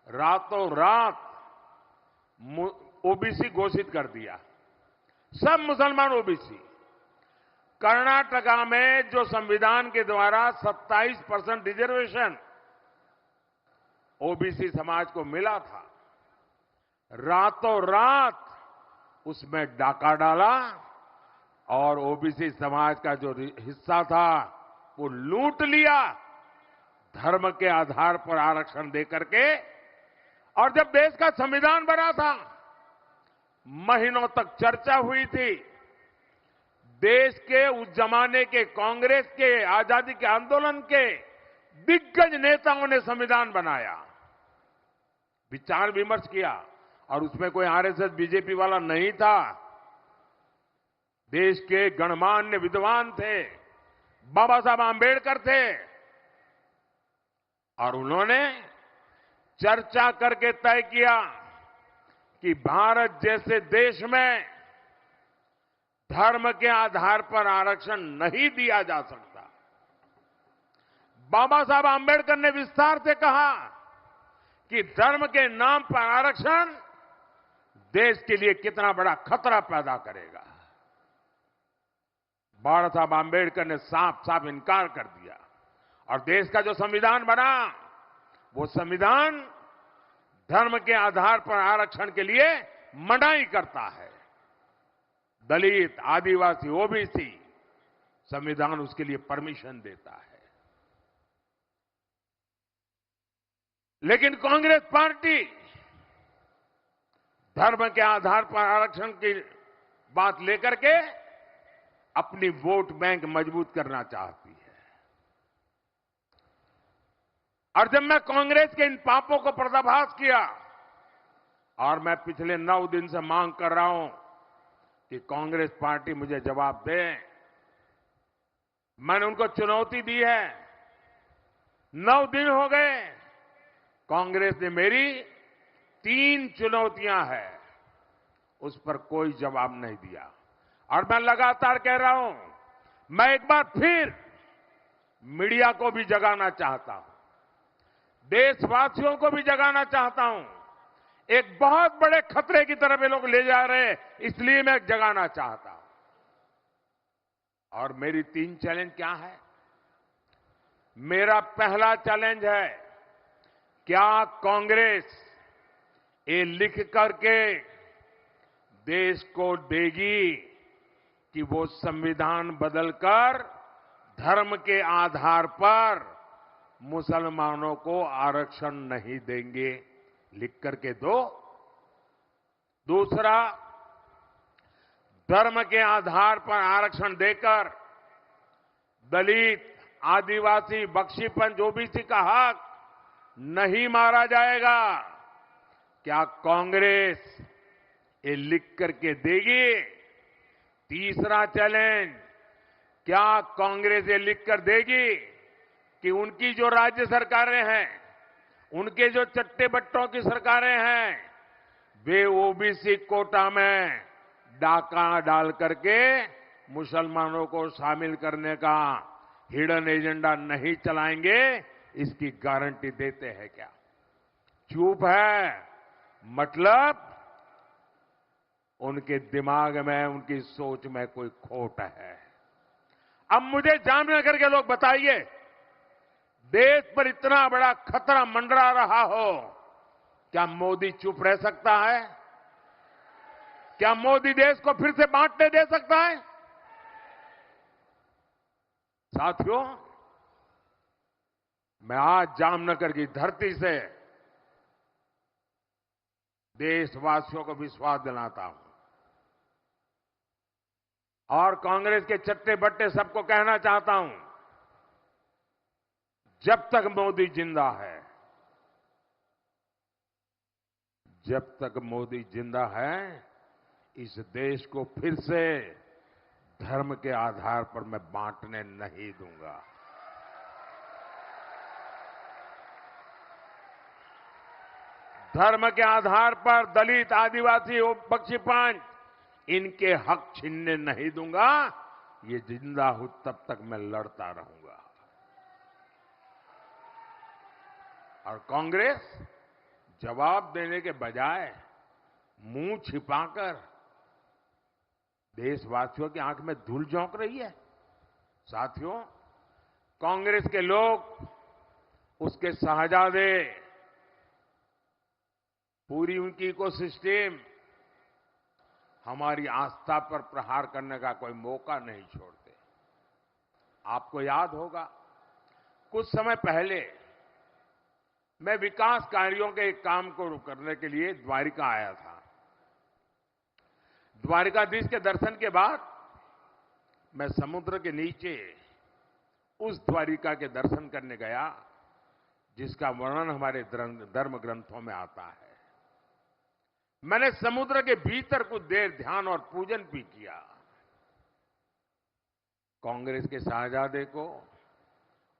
रातों रात ओबीसी घोषित कर दिया। सब मुसलमान ओबीसी। कर्नाटका में जो संविधान के द्वारा 27% रिजर्वेशन ओबीसी समाज को मिला था, रातों रात उसमें डाका डाला और ओबीसी समाज का जो हिस्सा था वो लूट लिया, धर्म के आधार पर आरक्षण देकर के। और जब देश का संविधान बना था, महीनों तक चर्चा हुई थी। देश के उस जमाने के कांग्रेस के आजादी के आंदोलन के दिग्गज नेताओं ने संविधान बनाया, विचार विमर्श किया, और उसमें कोई आरएसएस बीजेपी वाला नहीं था। देश के गणमान्य विद्वान थे, बाबा साहब आंबेडकर थे, और उन्होंने चर्चा करके तय किया कि भारत जैसे देश में धर्म के आधार पर आरक्षण नहीं दिया जा सकता। बाबा साहब आंबेडकर ने विस्तार से कहा कि धर्म के नाम पर आरक्षण देश के लिए कितना बड़ा खतरा पैदा करेगा। बाबा साहब आंबेडकर ने साफ साफ इनकार कर दिया, और देश का जो संविधान बना वो संविधान धर्म के आधार पर आरक्षण के लिए मनाही करता है। दलित, आदिवासी, ओबीसी, संविधान उसके लिए परमिशन देता है। लेकिन कांग्रेस पार्टी धर्म के आधार पर आरक्षण की बात लेकर के अपनी वोट बैंक मजबूत करना चाहती है। और जब मैं कांग्रेस के इन पापों को पर्दाफाश किया, और मैं पिछले 9 दिन से मांग कर रहा हूं कि कांग्रेस पार्टी मुझे जवाब दे, मैंने उनको चुनौती दी है। 9 दिन हो गए, कांग्रेस ने मेरी 3 चुनौतियां हैं, उस पर कोई जवाब नहीं दिया। और मैं लगातार कह रहा हूं, मैं एक बार फिर मीडिया को भी जगाना चाहता हूं, देशवासियों को भी जगाना चाहता हूं। एक बहुत बड़े खतरे की तरफ ये लोग ले जा रहे हैं, इसलिए मैं जगाना चाहता हूं। और मेरी 3 चैलेंज क्या है? मेरा पहला चैलेंज है, क्या कांग्रेस ये लिख करके देश को देगी कि वो संविधान बदलकर धर्म के आधार पर मुसलमानों को आरक्षण नहीं देंगे? लिख करके दो। दूसरा, धर्म के आधार पर आरक्षण देकर दलित, आदिवासी, बख्शीपंथ, ओबीसी का हक नहीं मारा जाएगा। क्या कांग्रेस ये लिख करके देगी? तीसरा चैलेंज, क्या कांग्रेस ये लिख कर देगी कि उनकी जो राज्य सरकारें हैं, उनके जो चट्टे बट्टों की सरकारें हैं, वे ओबीसी कोटा में डाका डाल करके मुसलमानों को शामिल करने का हिडन एजेंडा नहीं चलाएंगे? इसकी गारंटी देते हैं क्या? चुप है, मतलब उनके दिमाग में, उनकी सोच में कोई खोट है। अब मुझे जामनगर के लोग बताइए, देश पर इतना बड़ा खतरा मंडरा रहा हो, क्या मोदी चुप रह सकता है? क्या मोदी देश को फिर से बांटने दे सकता है? साथियों, मैं आज जामनगर की धरती से देशवासियों को विश्वास दिलाता हूं, और कांग्रेस के चट्टे बट्टे सबको कहना चाहता हूं, जब तक मोदी जिंदा है, जब तक मोदी जिंदा है, इस देश को फिर से धर्म के आधार पर मैं बांटने नहीं दूंगा। धर्म के आधार पर दलित, आदिवासी, बख्शीपांच इनके हक छीनने नहीं दूंगा। ये जिंदा हूं तब तक मैं लड़ता रहूंगा। और कांग्रेस जवाब देने के बजाय मुंह छिपाकर देशवासियों की आंख में धूल झोंक रही है। साथियों, कांग्रेस के लोग, उसके शहजादे, पूरी उनकी इकोसिस्टम हमारी आस्था पर प्रहार करने का कोई मौका नहीं छोड़ते। आपको याद होगा, कुछ समय पहले मैं विकास कार्यों के एक काम को करने के लिए द्वारिका आया था। द्वारिकाधीश के दर्शन के बाद मैं समुद्र के नीचे उस द्वारिका के दर्शन करने गया जिसका वर्णन हमारे धर्म ग्रंथों में आता है। मैंने समुद्र के भीतर कुछ देर ध्यान और पूजन भी किया। कांग्रेस के शहजादे को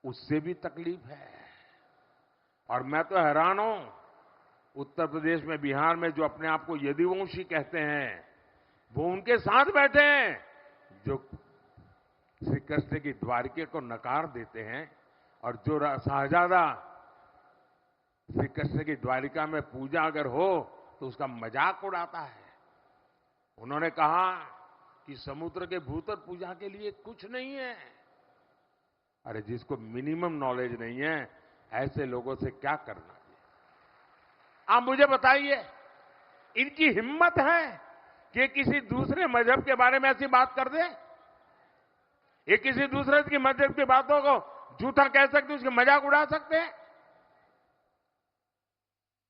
उससे भी तकलीफ है और मैं तो हैरान हूं, उत्तर प्रदेश में, बिहार में जो अपने आप को यदुवंशी कहते हैं, वो उनके साथ बैठे हैं जो श्री कृष्ण की द्वारिका को नकार देते हैं और जो शहजादा श्री कृष्ण की द्वारिका में पूजा अगर हो तो उसका मजाक उड़ाता है। उन्होंने कहा कि समुद्र के भीतर पूजा के लिए कुछ नहीं है। अरे जिसको मिनिमम नॉलेज नहीं है, ऐसे लोगों से क्या करना है? आप मुझे बताइए, इनकी हिम्मत है कि किसी दूसरे मजहब के बारे में ऐसी बात कर दे? ये किसी दूसरे की मजहब की बातों को झूठा कह सकते, उसके मजाक उड़ा सकते हैं?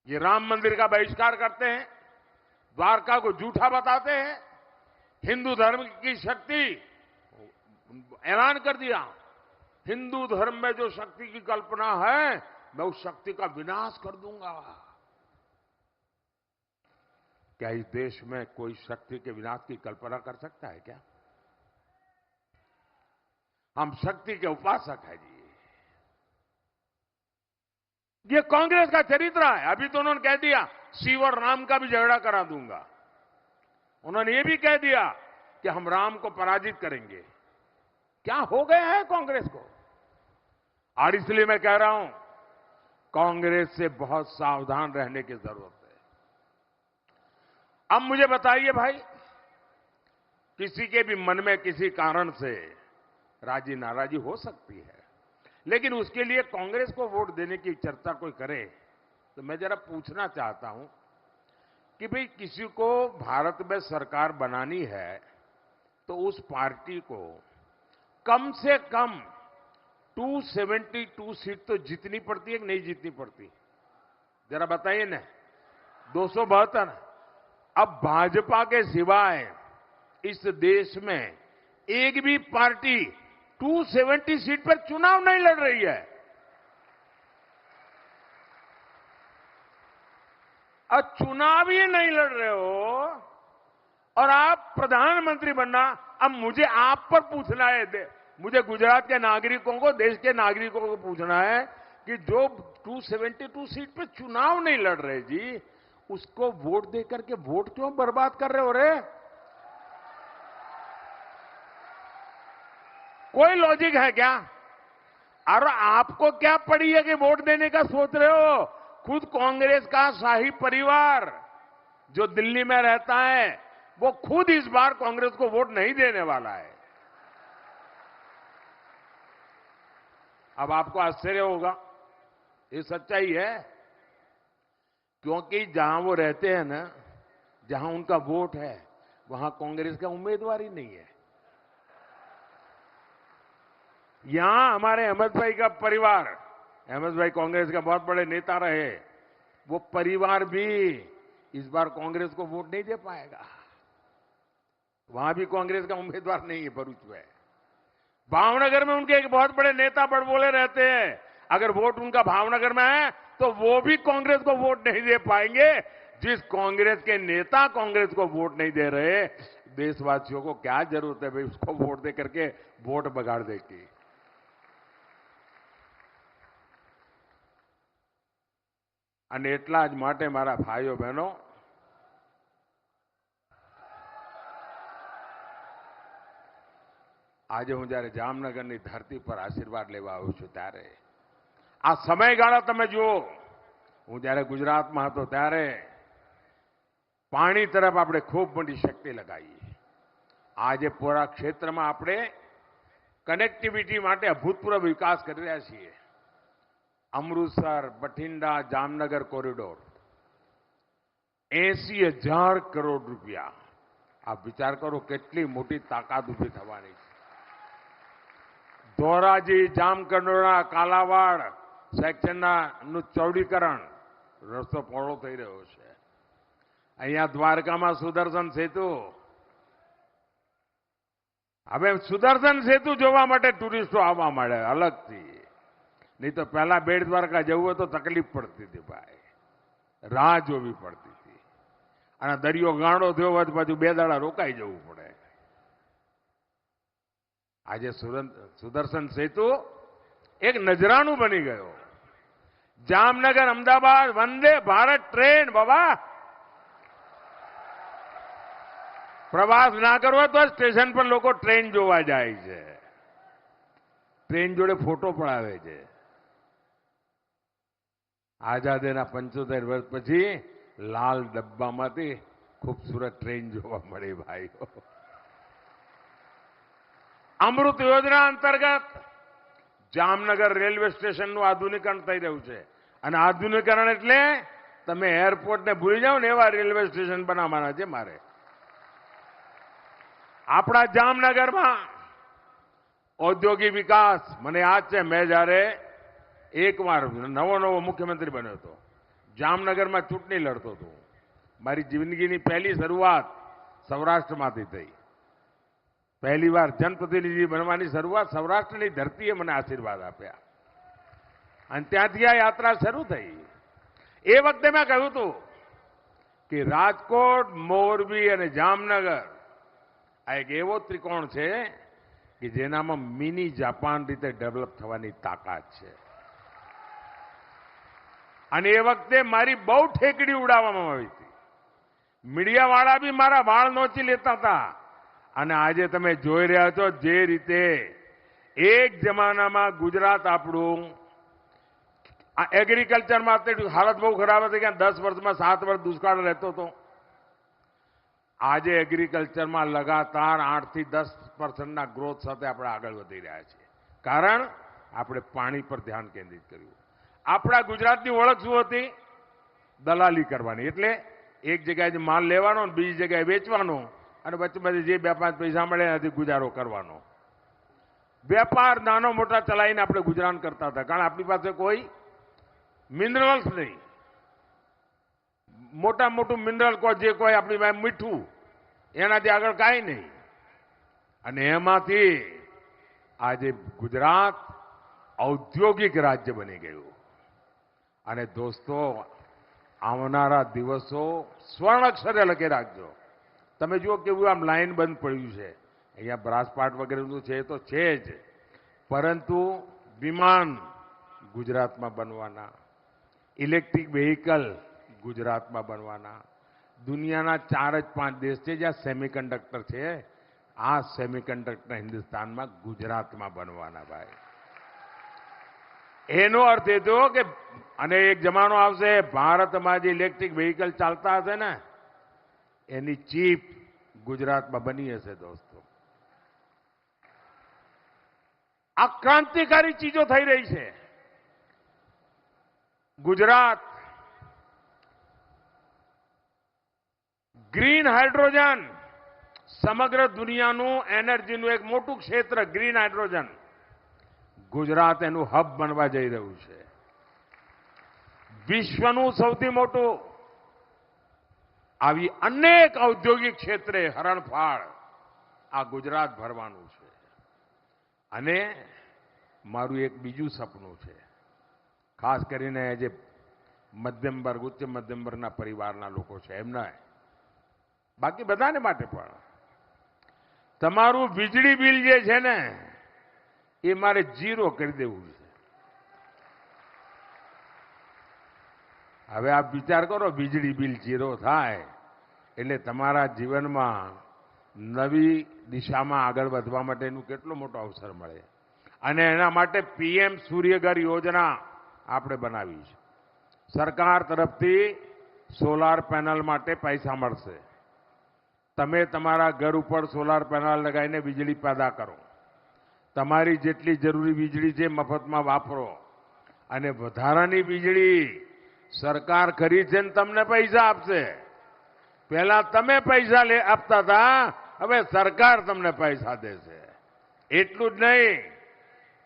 ये राम मंदिर का बहिष्कार करते हैं, द्वारका को झूठा बताते हैं, हिंदू धर्म की शक्ति, ऐलान कर दिया, हिंदू धर्म में जो शक्ति की कल्पना है मैं उस शक्ति का विनाश कर दूंगा। क्या इस देश में कोई शक्ति के विनाश की कल्पना कर सकता है क्या? हम शक्ति के उपासक हैं जी। ये कांग्रेस का चरित्र है। अभी तो उन्होंने कह दिया शिव और राम का भी झगड़ा करा दूंगा। उन्होंने ये भी कह दिया कि हम राम को पराजित करेंगे। क्या हो गया है कांग्रेस को? और इसलिए मैं कह रहा हूं, कांग्रेस से बहुत सावधान रहने की जरूरत है। अब मुझे बताइए भाई, किसी के भी मन में किसी कारण से राजी नाराजी हो सकती है, लेकिन उसके लिए कांग्रेस को वोट देने की चर्चा कोई करे तो मैं जरा पूछना चाहता हूं कि भाई किसी को भारत में सरकार बनानी है तो उस पार्टी को कम से कम 272 सीट तो जीतनी पड़ती है कि नहीं जीतनी पड़ती? जरा बताइए ना। 272। अब भाजपा के सिवाय इस देश में एक भी पार्टी 270 सीट पर चुनाव नहीं लड़ रही है। और चुनाव ही नहीं लड़ रहे हो और आप प्रधानमंत्री बनना। अब मुझे आप पर पूछना है, मुझे गुजरात के नागरिकों को, देश के नागरिकों को पूछना है कि जो 272 सीट पर चुनाव नहीं लड़ रहे जी, उसको वोट देकर के वोट क्यों बर्बाद कर रहे हो रे? कोई लॉजिक है क्या? और आपको क्या पड़ी है कि वोट देने का सोच रहे हो? खुद कांग्रेस का शाही परिवार जो दिल्ली में रहता है, वो खुद इस बार कांग्रेस को वोट नहीं देने वाला है। अब आपको आश्चर्य होगा, ये सच्चाई है, क्योंकि जहां वो रहते हैं ना, जहां उनका वोट है, वहां कांग्रेस का उम्मीदवार ही नहीं है। यहां हमारे अहमद भाई का परिवार, अहमद भाई कांग्रेस का बहुत बड़े नेता रहे, वो परिवार भी इस बार कांग्रेस को वोट नहीं दे पाएगा। वहां भी कांग्रेस का उम्मीदवार नहीं है भरूच में। भावनगर में उनके एक बहुत बड़े नेता बड़बोले रहते हैं, अगर वोट उनका भावनगर में है तो वो भी कांग्रेस को वोट नहीं दे पाएंगे। जिस कांग्रेस के नेता कांग्रेस को वोट नहीं दे रहे, देशवासियों को क्या जरूरत है भाई उसको वोट दे करके वोट बगाड़ दे की। અને એટલા જ માટે મારા ભાઈઓ બહેનો, આજે હું જ્યારે જામનગરની ધરતી પર આશીર્વાદ લેવા આવ્યો છું ત્યારે આ સમયગાળા તમે જુઓ, હું જ્યારે ગુજરાતમાં હતો ત્યારે પાણી તરફ આપણે ખૂબ મોટી શક્તિ લગાવી। આજે પૂરા ક્ષેત્રમાં આપણે કનેક્ટિવિટી માટે અભૂતપૂર્વ વિકાસ કરી રહ્યા છીએ। अमृतसर बठिंडा जामनगर कॉरिडोर 80,000 करोड़ रुपया। आप विचार करो કેટલી મોટી તાકાત ઉભી થવાની છે। ધોરાજી જામકંડોરણા કાલાવાડ સેક્શનનું ચૌડીકરણ, રસ્તો પહોળો થઈ રહ્યો છે। અહીંયા દ્વારકામાં સુદર્શન સેતુ, હવે સુદર્શન સેતુ જોવા માટે ટુરિસ્ટો આવવા માંડે અલગથી। नहीं तो पहला बेट द्वारका जવું तो तकलीफ पड़ती थी भाई, राह जोवी पड़ती थी। અને દરિયો ગાંડો થયો હોય તો પાછું 2 દાડા રોકાઈ જવું પડે। આજે સુદર્શન સેતુ એક નજરાણું બની ગયો। જામનગર અમદાવાદ વંદે ભારત ટ્રેન, બાબા પ્રવાસ ના કરવો તો સ્ટેશન પર લોકો ટ્રેન જોવા જાય છે, ટ્રેન જોડે ફોટો પડાવે છે। આઝાદીના 75 વર્ષ પછી લાલ ડબ્બામાંથી ખૂબસૂરત ટ્રેન જોવા મળી ભાઈઓ। અમૃત યોજના અંતર્ગત જામનગર રેલવે સ્ટેશનનું આધુનિકરણ થઈ રહ્યું છે। અને આધુનિકરણ એટલે તમે એરપોર્ટને ભૂલી જાઓ ને એવા રેલવે સ્ટેશન બનાવવાના છે મારે। આપણા જામનગરમાં ઔદ્યોગિક વિકાસ, મને યાદ છે મેં જ્યારે એકવાર નવો મુખ્યમંત્રી બન્યો હતો, જામનગરમાં ચૂંટણી લડતો હતો। મારી જિંદગીની પહેલી શરૂઆત સૌરાષ્ટ્રમાંથી થઈ। પહેલી વાર જનપ્રતિનિધિ બનવાની શરૂઆત સૌરાષ્ટ્રની ધરતીએ મને આશીર્વાદ આપ્યા અને ત્યાંથી આ યાત્રા શરૂ થઈ। એ વખતે મેં કહ્યું હતું કે રાજકોટ, મોરબી અને જામનગર આ એક એવો ત્રિકોણ છે કે જેનામાં મિની જાપાન રીતે ડેવલપ થવાની તાકાત છે। અને એ વખતે મારી બહુ ઠેકડી ઉડાવવામાં આવી હતી। મીડિયાવાળા બી મારા વાળ નોચી લેતા હતા। અને આજે તમે જોઈ રહ્યા છો જે રીતે એક જમાનામાં ગુજરાત આપણું આ એગ્રીકલ્ચરમાં હાલત બહુ ખરાબ હતી કે 10 વર્ષમાં 7 વર્ષ દુષ્કાળ રહેતો હતો। આજે એગ્રીકલ્ચરમાં લગાતાર 8 થી 10% ગ્રોથ સાથે આપણે આગળ વધી રહ્યા છીએ, કારણ આપણે પાણી પર ધ્યાન કેન્દ્રિત કર્યું। આપણા ગુજરાતની ઓળખ શું હતી? દલાલી કરવાની, એટલે એક જગ્યાએ માલ લેવાનો અને બીજી જગ્યાએ વેચવાનો અને વચ્ચેમાંથી જે 2-5 પૈસા મળે એનાથી ગુજારો કરવાનો। વેપાર નાનો મોટા ચલાવીને આપણે ગુજરાન કરતા હતા, કારણ આપણી પાસે કોઈ મિનરલ્સ નહીં। મોટા મોટું મિનરલ જે કોઈ આપણી પાસે મીઠું, એનાથી આગળ કાંઈ નહીં। અને એમાંથી આજે ગુજરાત ઔદ્યોગિક રાજ્ય બની ગયું। અને દોસ્તો, આવનારા દિવસો સ્વર્ણ અક્ષરે લખી રાખજો। તમે જુઓ કેવું આમ લાઈન બંધ પડ્યું છે, અહીંયા બ્રાસપાટ વગેરેનું છે તો છે જ, પરંતુ વિમાન ગુજરાતમાં બનવાના, ઇલેક્ટ્રિક વેહિકલ ગુજરાતમાં બનવાના। દુનિયાના 4 જ 5 દેશ છે જ્યાં સેમિકન્ડક્ટર છે, આ સેમિકન્ડક્ટર હિન્દુસ્તાનમાં ગુજરાતમાં બનવાના ભાઈ। એનો અર્થ એ થયો કે અને એક જમાનો આવશે ભારતમાં જે ઇલેક્ટ્રિક વેહિકલ ચાલતા હશે ને એની ચીપ ગુજરાતમાં બની હશે। દોસ્તો, આ ક્રાંતિકારી ચીજો થઈ રહી છે। ગુજરાત ગ્રીન હાઇડ્રોજન, સમગ્ર દુનિયાનું એનર્જીનું એક મોટું ક્ષેત્ર ગ્રીન હાઇડ્રોજન, ગુજરાત એનું હબ બનવા જઈ રહ્યું છે। વિશ્વનું સૌથી મોટું આવી અનેક ઔદ્યોગિક ક્ષેત્રે હરણફાળ આ ગુજરાત ભરવાનું છે. અને મારું એક બીજું સપનું છે, ખાસ કરીને જે મધ્યમ વર્ગ, ઉચ્ચ મધ્યમ વર્ગના પરિવારના લોકો છે એમના, બાકી બધાને માટે પણ, તમારું વીજળી બિલ જે છે ને એ મારે 0 કરી દેવું છે. હવે આપ વિચાર કરો, વીજળી બિલ 0 થાય એટલે તમારા જીવનમાં નવી દિશામાં આગળ વધવા માટેનું કેટલો મોટો અવસર મળે. અને એના માટે પીએમ સૂર્યઘર યોજના આપણે બનાવી છે. સરકાર તરફથી સોલાર પેનલ માટે પૈસા મળશે. તમે તમારા ઘર ઉપર સોલાર પેનલ લગાવીને વીજળી પેદા કરો. તમારી જેટલી જરૂરી વીજળી છે મફતમાં વાપરો. અને વધારાની વીજળી સરકાર ખરીદશે ને તમને પૈસા આપશે. પહેલા તમે પૈસા આપતા હતા, હવે સરકાર તમને પૈસા દેશે. એટલું જ નહીં,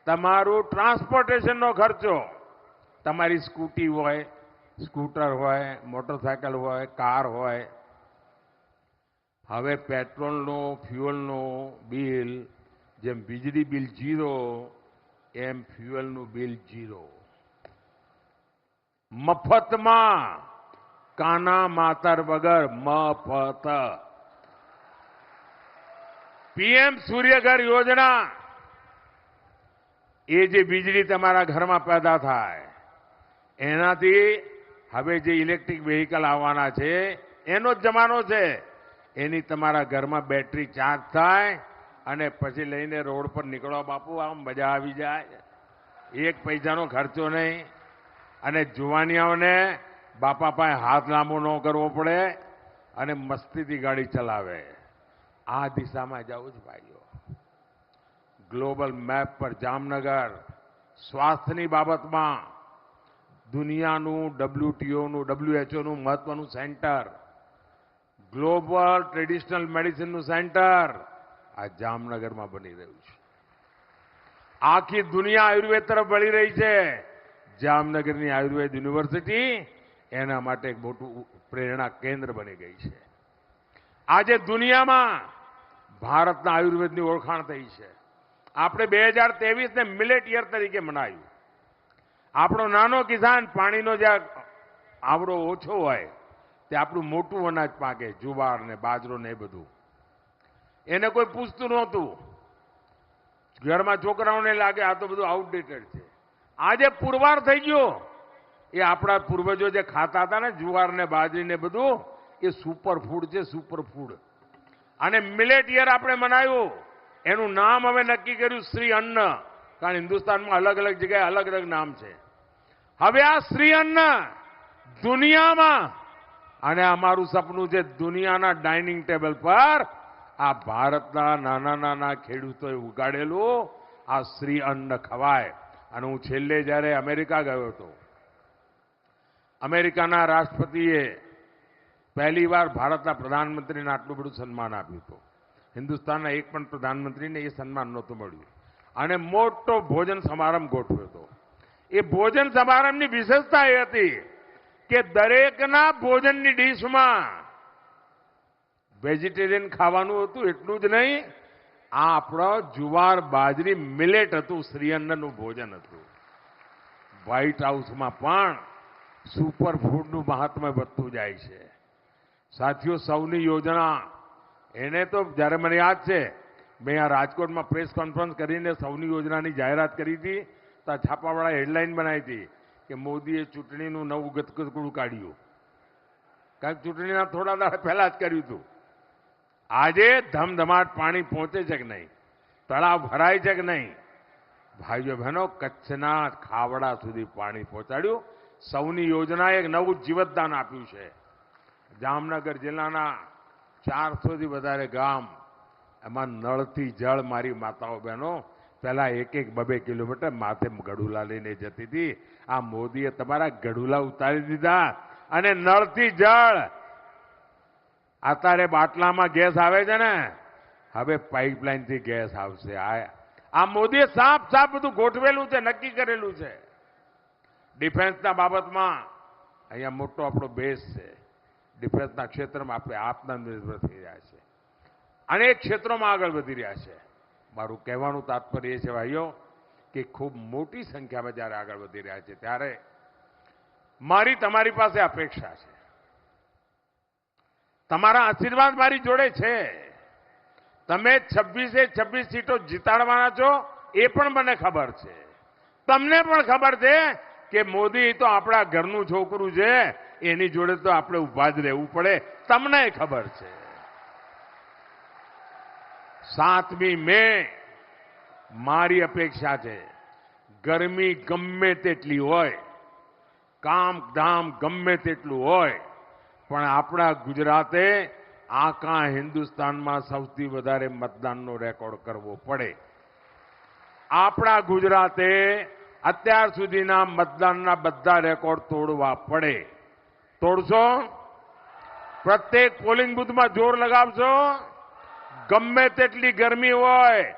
તમારું ટ્રાન્સપોર્ટેશનનો ખર્ચો, તમારી સ્કૂટી હોય, સ્કૂટર હોય, મોટરસાયકલ હોય, કાર હોય, હવે પેટ્રોલનું, ફ્યુઅલનું બિલ જેમ વીજળી બિલ 0 એમ ફ્યુઅલનું બિલ 0. મફતમાં, કાના માતર વગર મફત. પીએમ સૂર્યઘર યોજના, એ જે વીજળી તમારા ઘરમાં પેદા થાય એનાથી હવે જે ઇલેક્ટ્રિક વ્હીકલ આવવાના છે એનો જ જમાનો છે. એની તમારા ઘરમાં બેટરી ચાર્જ થાય અને પછી લઈને રોડ પર નીકળો બાપુ, આમ મજા આવી જાય. 1 પૈસાનો ખર્ચો નહીં. અને જુવાનિયાઓને બાપા પાસે હાથ લાંબો ન કરવો પડે અને મસ્તીથી ગાડી ચલાવે. આ દિશામાં જવું જ ભાઈઓ. ગ્લોબલ મેપ પર જામનગર સ્વાસ્થ્યની બાબતમાં દુનિયાનું WTOનું, WHO મહત્વનું સેન્ટર, ગ્લોબલ ટ્રેડિશનલ મેડિસિનનું સેન્ટર આ જામનગરમાં બની રહ્યું છે. આખી દુનિયા આયુર્વેદ તરફ વળી રહી છે. જામનગરની આયુર્વેદ યુનિવર્સિટી એના માટે એક મોટું પ્રેરણા કેન્દ્ર બની ગઈ છે. આજે દુનિયામાં ભારતના આયુર્વેદની ઓળખાણ થઈ છે. આપણે 2023ને મિલેટ યર તરીકે મનાવ્યું. આપણો નાનો કિસાન, પાણીનો જે આવડો ઓછો હોય તે આપણું મોટું અનાજ પાકે, જુવાર ને બાજરો ને એ બધું. એને કોઈ પૂછતું નહોતું. ઘરમાં છોકરાઓને લાગે આ તો બધું આઉટડેટેડ છે. આજે પુરવાર થઈ ગયો. એ આપણા પૂર્વજો જે ખાતા હતા ને જુવાર ને બાજરી ને બધું, એ સુપર ફૂડ છે, સુપર ફૂડ. અને મિલેટ યર આપણે મનાવ્યું. એનું નામ હવે નક્કી કર્યું શ્રી અન્ન, કારણ હિન્દુસ્તાનમાં અલગ અલગ જગ્યાએ અલગ અલગ નામ છે. હવે આ શ્રી અન્ન દુનિયામાં, અને અમારું સપનું છે દુનિયાના ડાઇનિંગ ટેબલ પર આ ભારતના નાના નાના ખેડૂતોએ ઉગાડેલું આ શ્રી અન્ન ખવાય. અને હું છેલ્લે જ્યારે અમેરિકા ગયો હતો, અમેરિકાના રાષ્ટ્રપતિએ પહેલીવાર ભારતના પ્રધાનમંત્રીને આટલું બધું સન્માન આપ્યું હતું. હિન્દુસ્તાનના એક પણ પ્રધાનમંત્રીને એ સન્માન નહોતું મળ્યું. અને મોટો ભોજન સમારંભ ગોઠવ્યો હતો. એ ભોજન સમારંભની વિશેષતા એ હતી કે દરેકના ભોજનની ડીશમાં વેજીટેરિયન ખાવાનું હતું. એટલું જ નહીં, આ આપણો જુવાર બાજરી મિલેટ હતું, શ્રીઅન્નનું ભોજન હતું. વ્હાઇટ હાઉસમાં પણ સુપર ફૂડનું મહાત્મ્ય વધતું જાય છે. સાથીઓ, સૌની યોજના, એને તો જ્યારે મને યાદ છે, મેં આ રાજકોટમાં પ્રેસ કોન્ફરન્સ કરીને સૌની યોજનાની જાહેરાત કરી હતી, તો આ છાપાવાળા હેડલાઇન બનાવી હતી કે મોદીએ ચૂંટણીનું નવું ગતકડું કાઢ્યું. કારણ કે ચૂંટણીના થોડા દાડા પહેલા જ કર્યું હતું. આજે ધમધમાટ પાણી પહોંચે છે કે નહીં, તળાવ ભરાય છે કે નહીં? ભાઈઓ બહેનો, કચ્છના ખાવડા સુધી પાણી પહોંચાડ્યું. સૌની યોજનાએ એક નવું જીવતદાન આપ્યું છે. જામનગર જિલ્લાના 400થી વધારે ગામ, એમાં નળથી જળ મારી માતાઓ બહેનો પહેલા 1-2 કિલોમીટર માથે ગડુલા લઈને જતી હતી. આ મોદીએ તમારા ગડુલા ઉતારી દીધા અને નળથી જળ. અત્યારે બાટલામાં ગેસ આવે છે ને, હવે પાઇપલાઇનથી ગેસ આવશે. આ મોદીએ સાફ બધું ગોઠવેલું છે, નક્કી કરેલું છે. ડિફેન્સના બાબતમાં અહીંયા મોટો આપણો બેઝ છે. ડિફેન્સના ક્ષેત્રમાં આપણે આત્મનિર્ભર થઈ રહ્યા છે. અનેક ક્ષેત્રોમાં આગળ વધી રહ્યા છે. મારું કહેવાનું તાત્પર્ય એ છે ભાઈઓ કે ખૂબ મોટી સંખ્યામાં જ્યારે આગળ વધી રહ્યા છે ત્યારે મારી તમારી પાસે અપેક્ષા છે. તમારા આશીર્વાદ મારી જોડે છે. તમે 26 સીટો જીતાડવાના છો એ પણ મને ખબર છે. તમને પણ ખબર છે કે મોદી તો આપણા ઘરનું છોકરું છે, એની જોડે તો આપણે ઊભા જ રહેવું પડે. તમને ખબર છે. 7મી મે મારી અપેક્ષા છે. ગરમી ગમે તેટલી હોય, કામ ધામ ગમે તેટલું હોય, પણ આપણા ગુજરાતે આખા હિન્દુસ્તાનમાં સૌથી વધારે મતદાનનો રેકોર્ડ કરવો પડે. આપણા ગુજરાતે અત્યાર સુધીના મતદાનના બધા રેકોર્ડ તોડવા પડે. તોડશો? પ્રત્યેક પોલિંગ બૂથમાં જોર લગાવશો? ગમે તેટલી ગરમી હોય,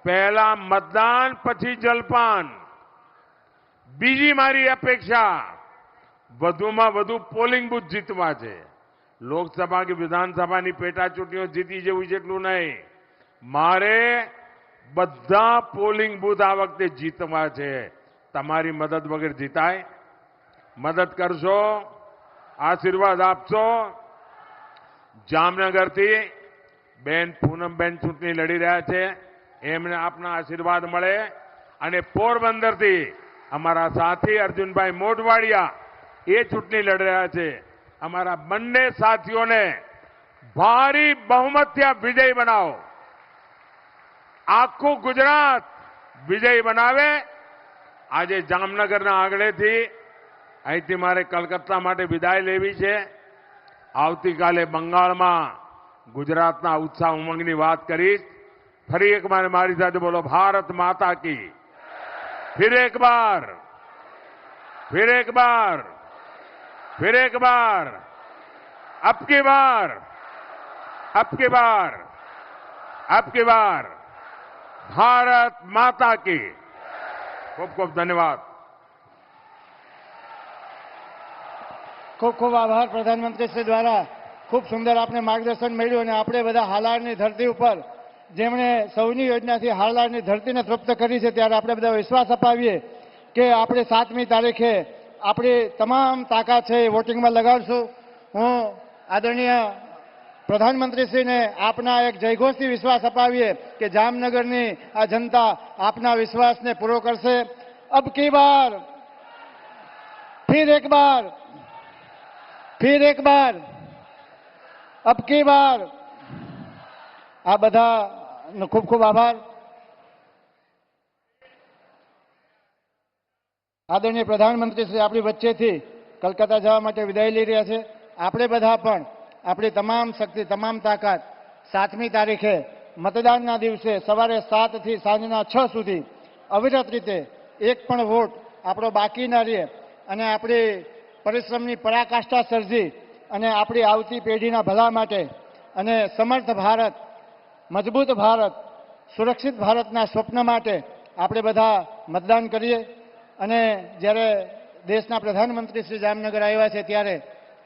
પહેલા મતદાન પછી જલપાન. બીજી મારી અપેક્ષા વધુમાં વધુ પોલિંગ બૂથ જીતવા છે. લોકસભા કે વિધાનસભાની પેટા ચૂંટણીઓ જીતી જેવું જેટલું નહીં, મારે બધા પોલિંગ બૂથ આ વખતે જીતવા છે. તમારી મદદ વગર જીતાય? મદદ કરશો? આશીર્વાદ આપશો? જામનગરથી બેન પૂનમબેન ચૂંટણી લડી રહ્યા છે, એમને આપના આશીર્વાદ મળે. અને પોરબંદરથી અમારા સાથી અર્જુનભાઈ મોઢવાડિયા એ ચૂંટણી લડી રહ્યા છે. અમારા બંને સાથીઓને ભારી બહુમતથી વિજય બનાવો. આખું ગુજરાત વિજય બનાવે. આજે જામનગરના આંગણેથી અહીંથી મારે કલકત્તા માટે વિદાય લેવી છે. આવતીકાલે બંગાળમાં ગુજરાતના ઉત્સાહ ઉમંગની વાત કરીશ. ફરી એક વાર મારી સાથે બોલો, ભારત માતા કી. फिर एक बार, फिर एक बार, फिर एक बार, अब की बार, अब की बार, अब की बार, भारत माता की. खूब खूब धन्यवाद. ખૂબ ખૂબ આભાર પ્રધાનમંત્રી શ્રી દ્વારા. ખૂબ સુંદર આપને માર્ગદર્શન મળ્યું અને આપણે બધા હાલારની ધરતી ઉપર જેમણે સૌની યોજનાથી હાલારની ધરતીને તૃપ્ત કરી છે, ત્યારે આપણે બધા વિશ્વાસ અપાવીએ કે આપણે 7મી તારીખે આપણી તમામ તાકાત છે એ વોટિંગમાં લગાડશું. હું આદરણીય પ્રધાનમંત્રીશ્રીને આપના એક જયઘોષથી વિશ્વાસ અપાવીએ કે જામનગરની આ જનતા આપના વિશ્વાસને પૂરો કરશે. અબ કી બાર, ફિર એક બાર, ફિર એક બાર, અબ કી બાર. આ બધાનો ખૂબ ખૂબ આભાર. આદરણીય પ્રધાનમંત્રી શ્રી આપણી વચ્ચેથી કલકત્તા જવા માટે વિદાય લઈ રહ્યા છે. આપણે બધા પણ આપણી તમામ શક્તિ, તમામ તાકાત 7મી તારીખે મતદાનના દિવસે સવારે 7 થી સાંજના 6 સુધી અવિરત રીતે એક પણ વોટ આપણો બાકી ના રહે અને આપણી પરિશ્રમની પરાકાષ્ઠા સર્જી અને આપણી આવતી પેઢીના ભલા માટે અને સમર્થ ભારત, મજબૂત ભારત, સુરક્ષિત ભારતના સ્વપ્ન માટે આપણે બધા મતદાન કરીએ. અને જ્યારે દેશના પ્રધાનમંત્રી શ્રી જામનગર આવ્યા છે ત્યારે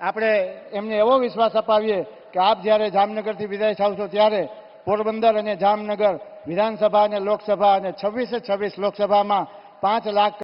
આપણે એમને એવો વિશ્વાસ અપાવીએ કે આપ જ્યારે જામનગરથી વિદાય થાવશો ત્યારે પોરબંદર અને જામનગર વિધાનસભા અને લોકસભા અને 26 લોકસભામાં 5 લાખ